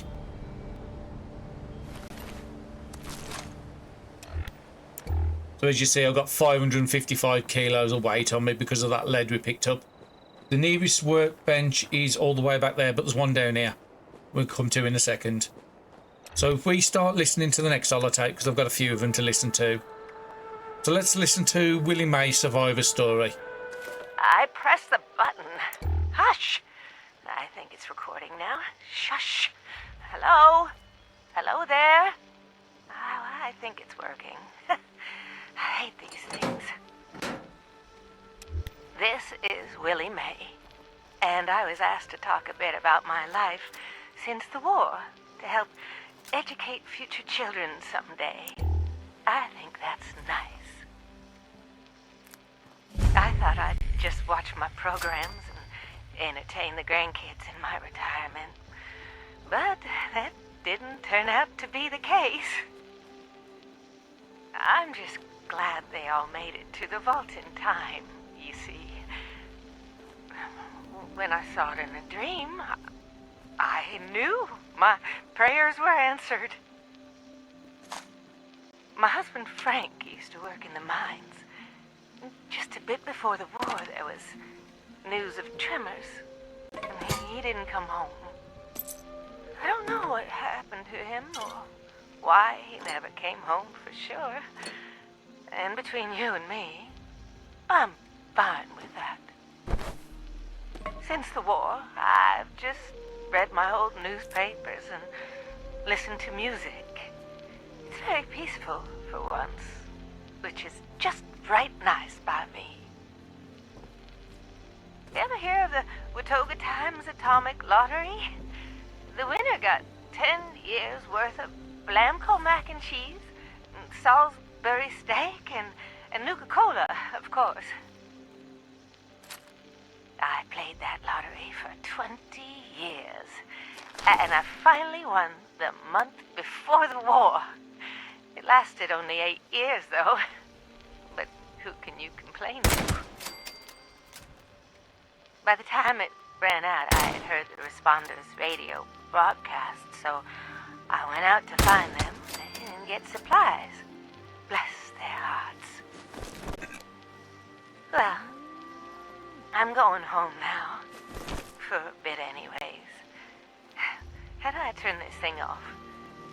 So as you see, I've got 555 kilos of weight on me because of that lead we picked up. The nearest workbench is all the way back there, but there's one down here. We'll come to in a second. So if we start listening to the next holotape, because I've got a few of them to listen to. So let's listen to Willie May's Survivor Story. I pressed the button. Hush! I think it's recording now. Shush! Hello? Hello there? Oh, I think it's working. I hate these things. This is Willie May, and I was asked to talk a bit about my life since the war to help educate future children someday. I think that's nice. I thought I'd just watch my programs and entertain the grandkids in my retirement. But that didn't turn out to be the case. I'm just glad they all made it to the vault in time, you see. When I saw it in a dream, I knew my prayers were answered. My husband Frank used to work in the mines. Just a bit before the war, there was news of tremors, and he didn't come home. I don't know what happened to him or why he never came home for sure. And between you and me, I'm fine with that. Since the war, I've just read my old newspapers and listened to music. It's very peaceful for once, which is just right nice by me. You ever hear of the Watoga Times Atomic Lottery? The winner got 10 years worth of Blamco mac and cheese, and Salisbury steak, and Nuka-Cola, of course. I played that lottery for 20 years, and I finally won the month before the war. It lasted only 8 years, though. But who can you complain to? By the time it ran out, I had heard the responders' radio broadcast, so I went out to find them and get supplies. Bless their hearts. Well, I'm going home now. For a bit anyways. How do I turn this thing off?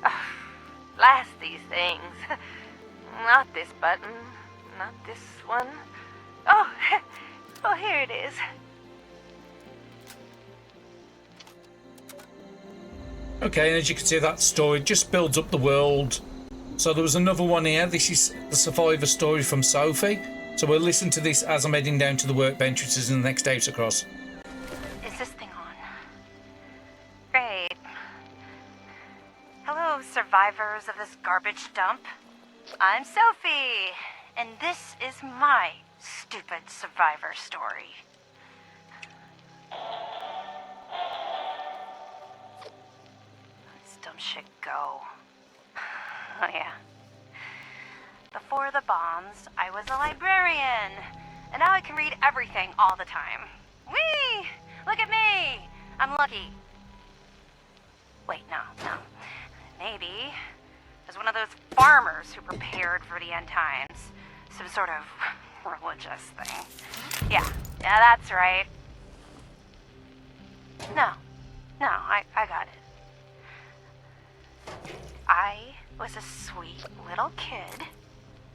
Oh, blast these things. Not this button. Not this one. Oh, oh, here it is. Okay, and as you can see, that story just builds up the world. So there was another one here. This is the survivor story from Sophie. So we'll listen to this as I'm heading down to the workbench, which is in the next house across. Is this thing on? Great. Hello, survivors of this garbage dump. I'm Sophie, and this is my stupid survivor story. This dumb shit go. Oh yeah. Before the bombs, I was a librarian, and now I can read everything all the time. Whee! Look at me! I'm lucky. Wait, no. Maybe I was one of those farmers who prepared for the end times. Some sort of religious thing. Yeah, that's right. No, I got it. I was a sweet little kid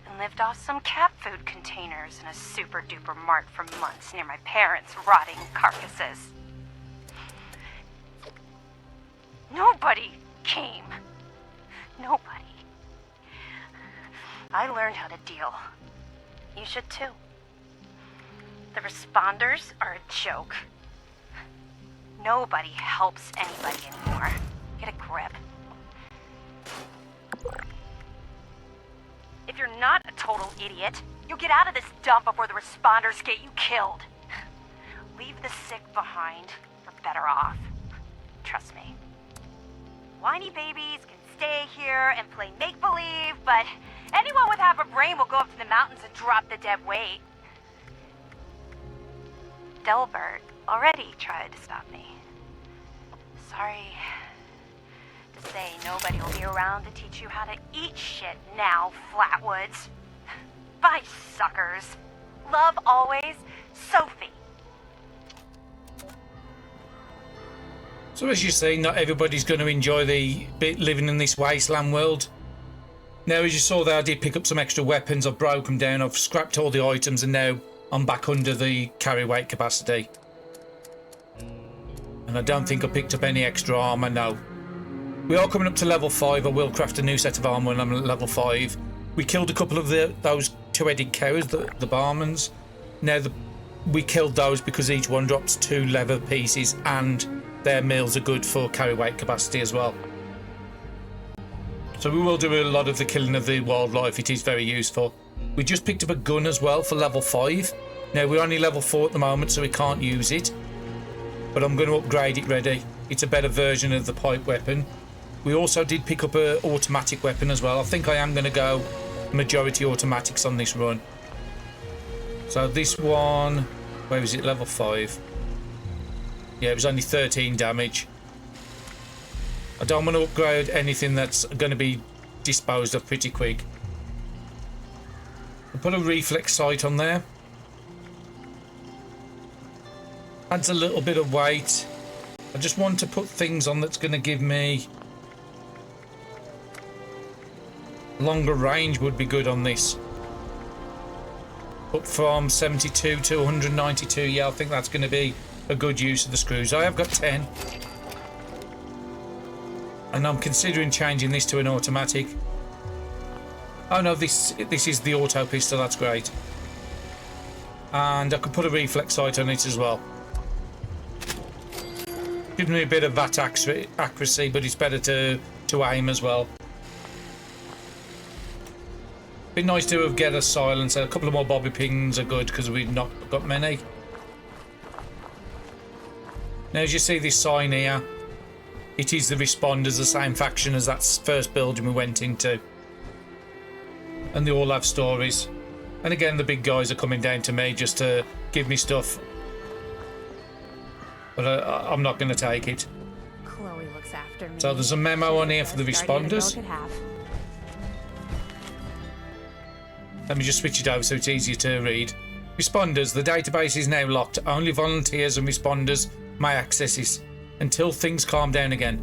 and lived off some cat food containers in a super duper mart for months near my parents' rotting carcasses. Nobody came. Nobody. I learned how to deal. You should too. The responders are a joke. Nobody helps anybody anymore. Get a grip. If you're not a total idiot, you'll get out of this dump before the responders get you killed. Leave the sick behind. You're better off. Trust me. Whiny babies can stay here and play make-believe, but anyone with half a brain will go up to the mountains and drop the dead weight. Delbert already tried to stop me. Sorry to say, nobody will be around to teach you how to eat shit now, Flatwoods. Bye, suckers. Love always, Sophie. So as you see, not everybody's going to enjoy the bit living in this wasteland world. Now, as you saw there, I did pick up some extra weapons. I've broken them down. I've scrapped all the items, and now I'm back under the carry weight capacity. And I don't think I picked up any extra armour, no. We are coming up to level 5. I will craft a new set of armour when I'm at level 5. We killed a couple of those two-headed cows, the barmans. Now, we killed those because each one drops 2 leather pieces, and their meals are good for carry weight capacity as well. So we will do a lot of the killing of the wildlife. It is very useful. We just picked up a gun as well for level 5. Now, we're only level 4 at the moment, so we can't use it. But I'm going to upgrade it ready. It's a better version of the pipe weapon. We also did pick up an automatic weapon as well. I think I am going to go majority automatics on this run. So this one, where was it? Level 5. Yeah, it was only 13 damage. I don't want to upgrade anything that's going to be disposed of pretty quick. I'll put a reflex sight on there. Adds a little bit of weight. I just want to put things on that's going to give me longer range would be good on this. Up from 72 to 192. Yeah, I think that's going to be a good use of the screws. I have got 10. And I'm considering changing this to an automatic. Oh no, this is the auto pistol. That's great. And I could put a reflex sight on it as well. Gives me a bit of that accuracy, but it's better to aim as well. Be nice to get a silencer. A couple of more bobby pins are good because we've not got many. Now, as you see this sign here, it is the Responders, the same faction as that first building we went into. And they all have stories. And again, the big guys are coming down to me just to give me stuff. But I'm not going to take it. Chloe looks after me. So there's a memo on here for the Responders. Let me just switch it over so it's easier to read. Responders, the database is now locked. Only volunteers and responders may access it until things calm down again.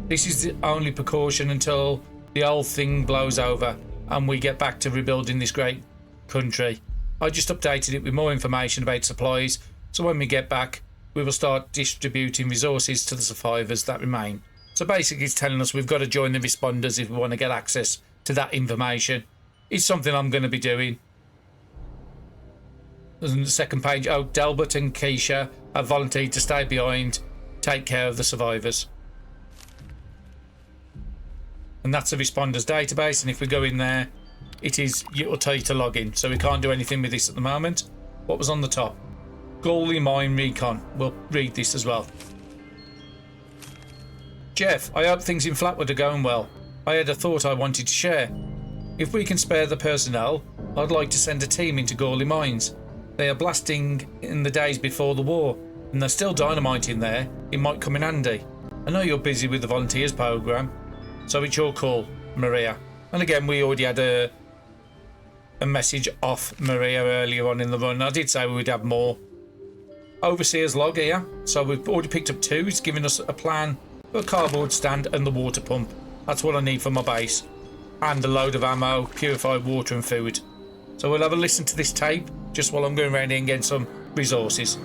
This is the only precaution until the whole thing blows over and we get back to rebuilding this great country. I just updated it with more information about supplies, so when we get back, we will start distributing resources to the survivors that remain. So basically it's telling us we've got to join the responders if we want to get access to that information. It's something I'm going to be doing. On the second page, oh, Delbert and Keisha have volunteered to stay behind, take care of the survivors. And that's a responders database, and if we go in there, it'll tell you to log in, so we can't do anything with this at the moment. What was on the top? Goalie Mine Recon. We'll read this as well. Jeff, I hope things in Flatwood are going well. I had a thought I wanted to share. If we can spare the personnel, I'd like to send a team into Goalie Mines. They are blasting in the days before the war, and there's still dynamite in there. It might come in handy. I know you're busy with the volunteers program, so it's your call, Maria. And again, we already had a message off Maria earlier on in the run. I did say we would have more. Overseer's log here. So we've already picked up 2. It's giving us a plan for a cardboard stand and the water pump. That's what I need for my base. And a load of ammo, purified water and food. So we'll have a listen to this tape just while I'm going around here and getting some resources.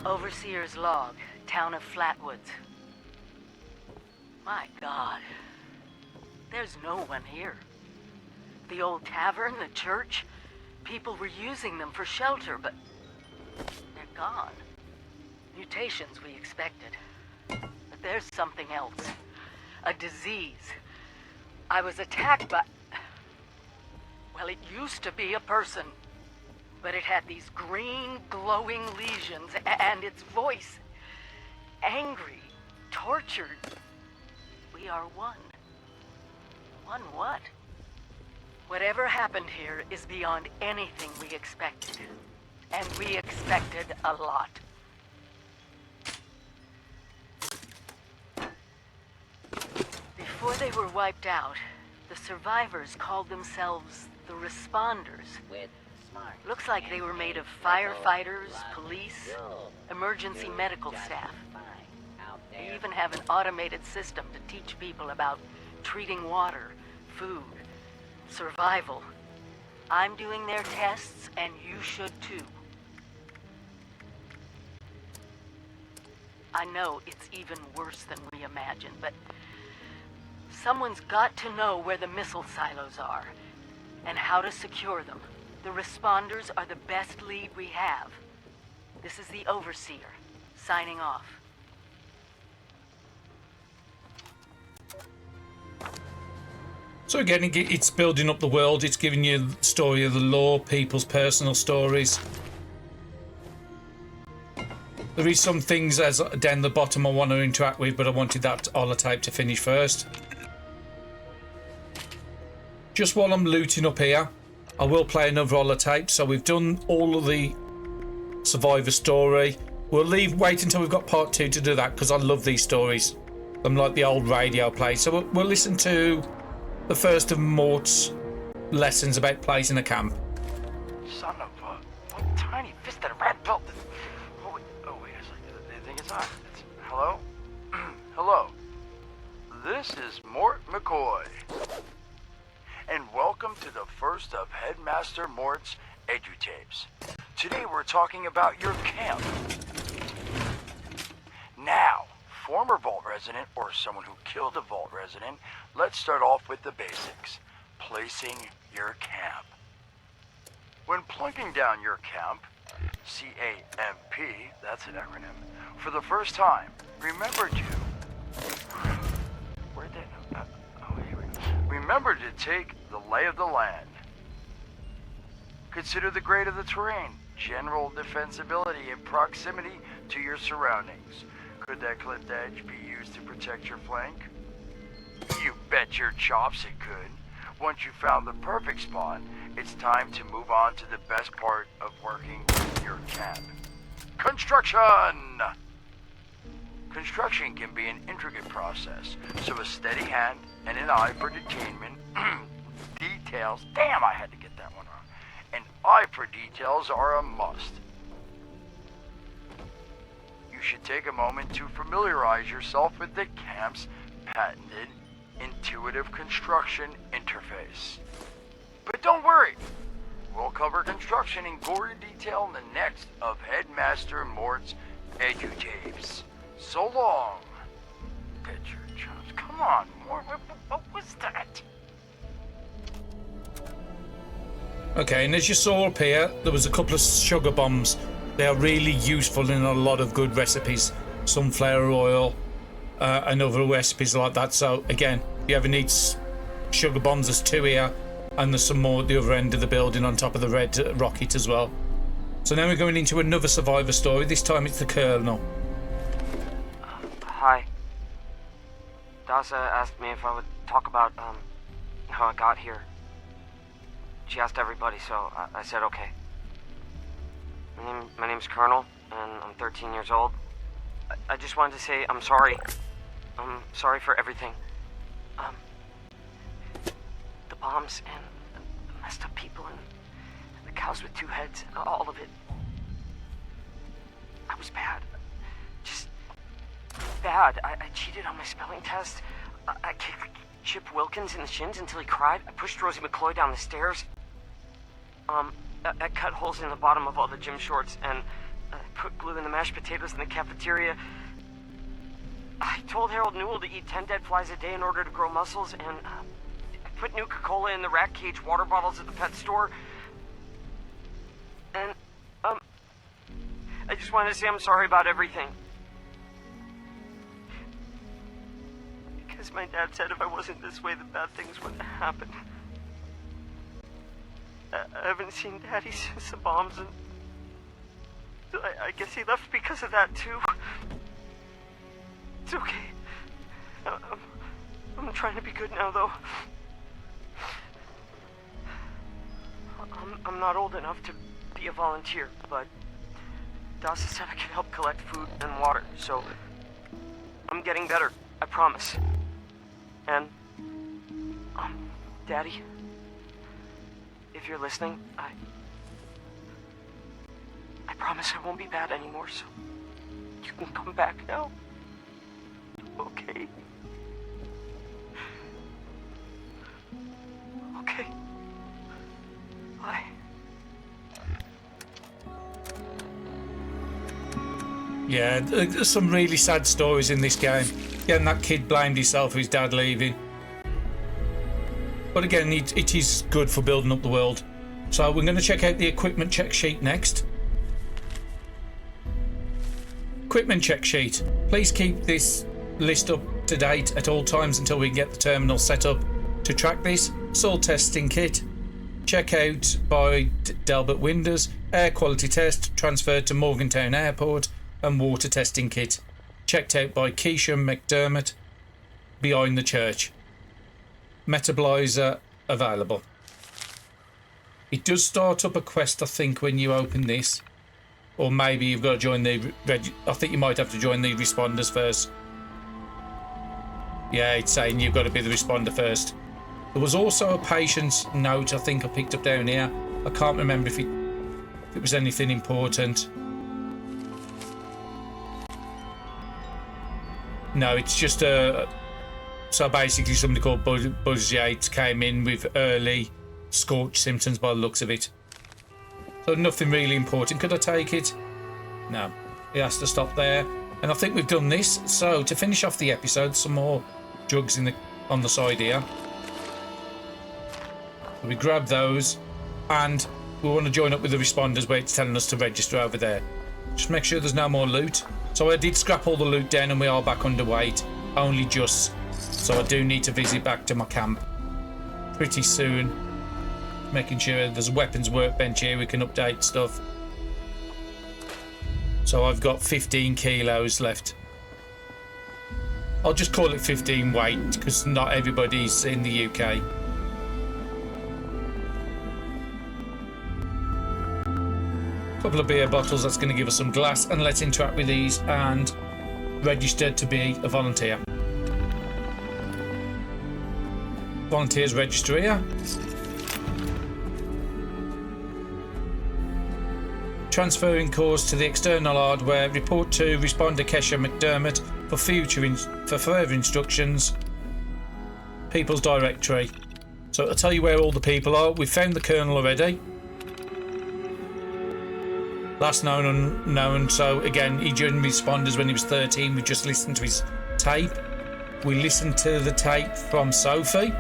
Overseer's log, town of Flatwoods. My God. There's no one here. The old tavern, the church, people were using them for shelter, but they're gone. Mutations we expected. But there's something else. A disease. I was attacked by... Well, it used to be a person. But it had these green, glowing lesions, and its voice. Angry, tortured. We are one. One what? Whatever happened here is beyond anything we expected. And we expected a lot. Before they were wiped out, the survivors called themselves the Responders. Looks like they were made of firefighters, police, emergency medical staff. They even have an automated system to teach people about treating water, food, survival. I'm doing their tests, and you should too. I know it's even worse than we imagined, but someone's got to know where the missile silos are and how to secure them. The Responders are the best lead we have. This is the Overseer, signing off. So again, it's building up the world. It's giving you the story of the lore, people's personal stories. There is some things as down the bottom I want to interact with, but I wanted that holotape to finish first. Just while I'm looting up here, I will play another holotape. So we've done all of the Survivor story. We'll wait until we've got part 2 to do that, because I love these stories. I'm like the old radio play. So we'll listen to the first of Mort's lessons about placing a camp. Son of a... What tiny fisted rat built this... Oh, wait a second. They think it's on. Hello? Hello. This is Mort McCoy. And welcome to the first of Headmaster Mort's edutapes. Today we're talking about your camp. Now, former Vault resident or someone who killed a Vault resident, let's start off with the basics. Placing your camp. When plunking down your camp, C-A-M-P, that's an acronym, for the first time, remember to... Where'd that... oh, here we go. Remember to take the lay of the land. Consider the grade of the terrain, general defensibility, and proximity to your surroundings. Could that clipped edge be used to protect your flank? You bet your chops it could. Once you found the perfect spot, it's time to move on to the best part of working your camp. Construction! Construction can be an intricate process, so a steady hand and an eye for detainment, details, damn, I had to get that one on. An eye for details are a must. You should take a moment to familiarize yourself with the camp's patented intuitive construction interface. But don't worry, we'll cover construction in gory detail in the next of Headmaster Mort's edutapes. So long. Bet your chops. Come on, Mort, what was that? Okay, and as you saw up here, there was a couple of sugar bombs. They are really useful in a lot of good recipes. Sunflower oil, and other recipes like that. So again, if you ever need sugar bombs, there's 2 here, and there's some more at the other end of the building on top of the red rocket as well. So now we're going into another Survivor story. This time it's the Colonel. Hi. Dasa asked me if I would talk about how I got here. She asked everybody, so I said okay. My name's Colonel, and I'm 13 years old. I just wanted to say I'm sorry. I'm sorry for everything. The bombs and the messed up people and the cows with 2 heads, all of it. I was bad. Just bad. I cheated on my spelling test. I kicked Chip Wilkins in the shins until he cried. I pushed Rosie McCloy down the stairs. I cut holes in the bottom of all the gym shorts, and I put glue in the mashed potatoes in the cafeteria. I told Harold Newell to eat 10 dead flies a day in order to grow muscles, and I put Nuka-Cola in the rat cage water bottles at the pet store. And, I just wanted to say I'm sorry about everything. Because my dad said if I wasn't this way, the bad things wouldn't happen. I haven't seen Daddy since the bombs, and I guess he left because of that, too. It's okay. I'm trying to be good now, though. I'm not old enough to be a volunteer, but Dasa said I could help collect food and water, so I'm getting better, I promise. And, Daddy, if you're listening, I promise I won't be bad anymore, so you can come back now. Okay? Okay. Bye. Yeah, there's some really sad stories in this game. Again, that kid blamed himself for his dad leaving. But again, it is good for building up the world. So we're going to check out the equipment check sheet next. Equipment check sheet. Please keep this list up to date at all times until we get the terminal set up to track this. Soil testing kit. Check out by Delbert Winders. Air quality test transferred to Morgantown Airport. and water testing kit. Checked out by Keisha McDermott behind the church. Metabolizer available. It does start up a quest, I think, when you open this. Or maybe you've got to join the... I think you might have to join the responders first. Yeah, it's saying you've got to be the responder first. There was also a patient's note I think I picked up down here. I can't remember if it was anything important. No, it's just a... So basically somebody called Buzz Yates came in with early scorch symptoms by the looks of it. So nothing really important. Could I take it? No. He has to stop there. And I think we've done this. So to finish off the episode, some more drugs on the side here. So we grab those and we want to join up with the responders where it's telling us to register over there. Just make sure there's no more loot. So I did scrap all the loot down and we are back underweight. Only just. So I do need to visit back to my camp pretty soon. Making sure there's a weapons workbench here, we can update stuff. So I've got 15 kilos left. I'll just call it 15 weight because not everybody's in the UK. Couple of beer bottles, that's going to give us some glass, and let's interact with these and register to be a volunteer. Volunteers register here. Transferring course to the external hardware. Report to responder Kesha McDermott for further instructions. People's directory. So I'll tell you where all the people are. We've found the colonel already. Last known unknown. So again, he joined responders when he was 13. We just listened to his tape. We listened to the tape from Sophie.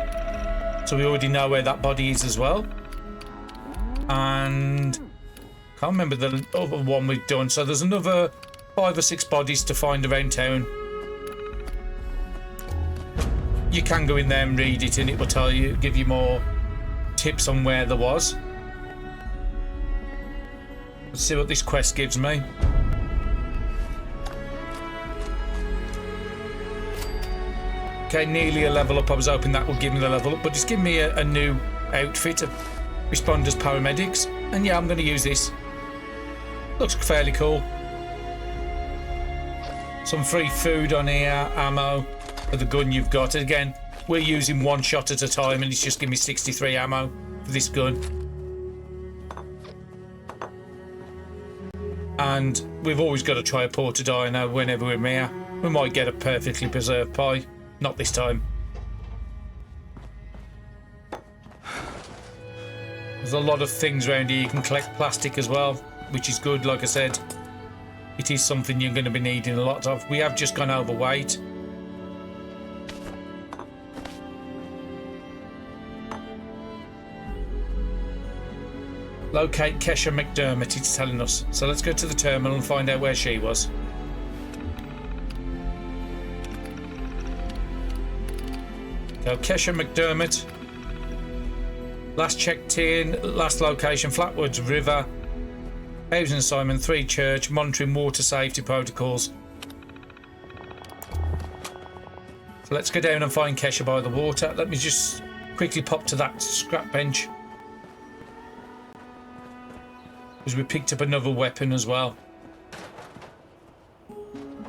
So we already know where that body is as well. And I can't remember the other one we've done. So there's another 5 or 6 bodies to find around town. You can go in there and read it and it will tell you, give you more tips on where there was. Let's see what this quest gives me. Okay, nearly a level up. I was hoping that would give me the level up, but it's given me a new outfit of responders paramedics. And yeah, I'm going to use this. Looks fairly cool. Some free food on here, ammo for the gun you've got. Again, we're using 1 shot at a time and it's just giving me 63 ammo for this gun. And we've always got to try a portadino whenever we're here. We might get a perfectly preserved pie. Not this time. There's a lot of things around here. You can collect plastic as well, which is good. Like I said, it is something you're going to be needing a lot of. We have just gone overweight. Locate Kesha McDermott, it's telling us. So let's go to the terminal and find out where she was. Go Kesha McDermott. Last checked in, last location, Flatwoods River. Housing assignment, 3 church, monitoring water safety protocols. So let's go down and find Kesha by the water. Let me just quickly pop to that scrap bench. Because we picked up another weapon as well.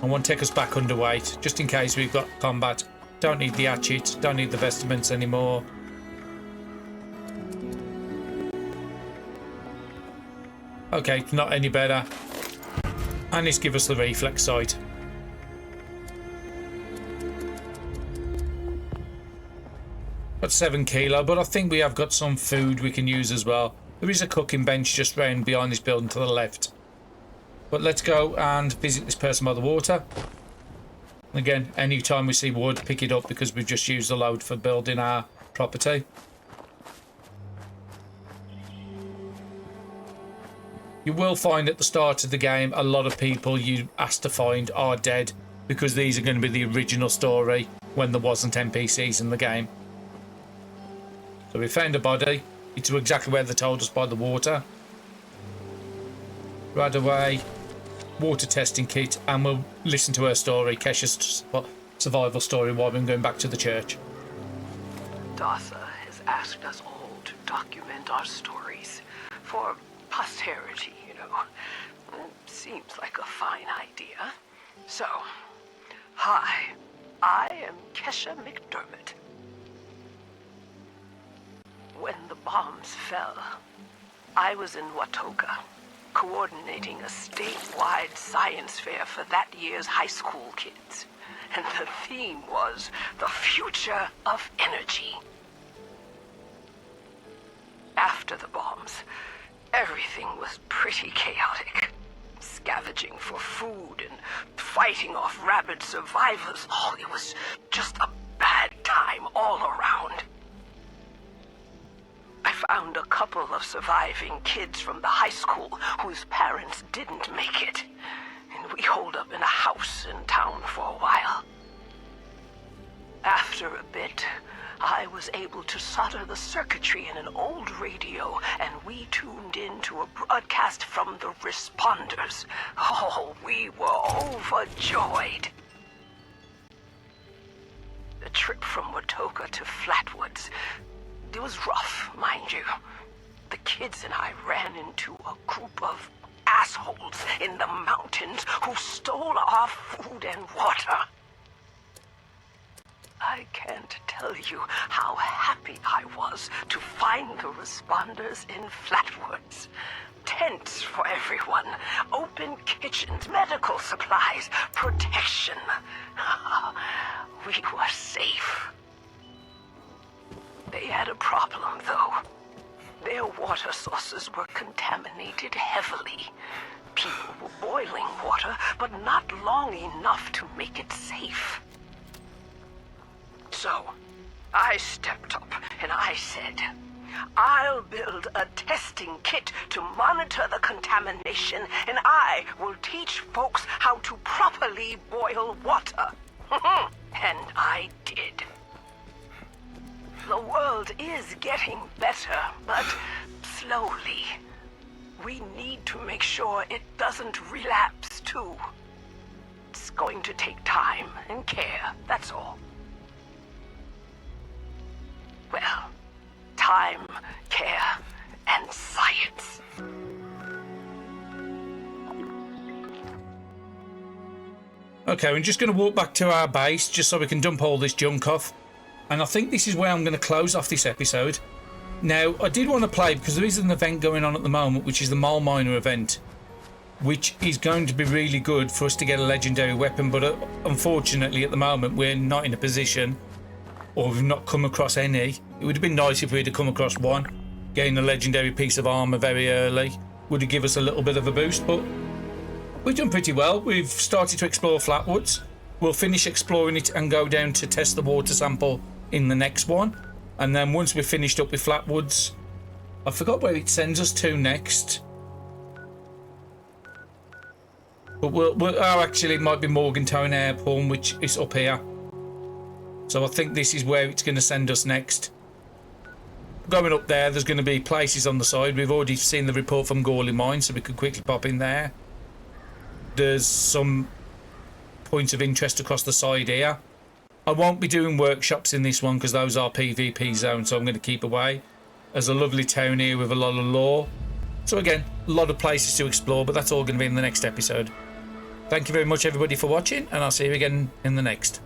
I want to take us back underweight, just in case we've got combat. Don't need the hatchet, don't need the vestments anymore. Okay, not any better. And it's give us the reflex sight. Got 7 kilo, but I think we have got some food we can use as well. There is a cooking bench just round behind this building to the left. But let's go and visit this person by the water. Again, anytime we see wood, pick it up because we've just used the load for building our property. You will find at the start of the game a lot of people you asked to find are dead because these are going to be the original story when there wasn't NPCs in the game. So we found a body. It's exactly where they told us by the water. Right away. water testing kit, and we'll listen to her story, Kesha's survival story, while we're going back to the church. Dasa has asked us all to document our stories for posterity, you know. It seems like a fine idea. So, hi, I am Kesha McDermott. When the bombs fell, I was in Watoka, coordinating a statewide science fair for that year's high school kids. And the theme was the future of energy. After the bombs, everything was pretty chaotic. Scavenging for food and fighting off rabid survivors. Oh, it was just a bad time all around. I found a couple of surviving kids from the high school whose parents didn't make it. And we holed up in a house in town for a while. After a bit, I was able to solder the circuitry in an old radio, and we tuned in to a broadcast from the responders. Oh, we were overjoyed. The trip from Watoka to Flatwoods, it was rough, mind you. The kids and I ran into a group of assholes in the mountains who stole our food and water. I can't tell you how happy I was to find the responders in Flatwoods. Tents for everyone, open kitchens, medical supplies, protection. We were safe. They had a problem, though. Their water sources were contaminated heavily. People were boiling water, but not long enough to make it safe. So, I stepped up and I said, I'll build a testing kit to monitor the contamination, and I will teach folks how to properly boil water. And I did. The world is getting better, but slowly. We need to make sure it doesn't relapse, too. It's going to take time and care, that's all. Well, time, care, and science. Okay, we're just going to walk back to our base just so we can dump all this junk off. And I think this is where I'm going to close off this episode. Now, I did want to play because there is an event going on at the moment, which is the Mole Miner event, which is going to be really good for us to get a legendary weapon. But unfortunately, at the moment, we're not in a position, or we've not come across any. It would have been nice if we'd have come across one. Getting a legendary piece of armour very early would have given us a little bit of a boost, but we've done pretty well. We've started to explore Flatwoods. We'll finish exploring it and go down to test the water sample in the next one. And then once we're finished up with Flatwoods, I forgot where it sends us to next. But actually it might be Morgantown Airport, which is up here. So I think this is where it's going to send us next. Going up there, there's going to be places on the side. We've already seen the report from Gorley Mine, so we could quickly pop in there. There's some points of interest across the side here. I won't be doing workshops in this one because those are PvP zones, so I'm going to keep away. There's a lovely town here with a lot of lore. So again, a lot of places to explore, but that's all going to be in the next episode. Thank you very much everybody for watching, and I'll see you again in the next.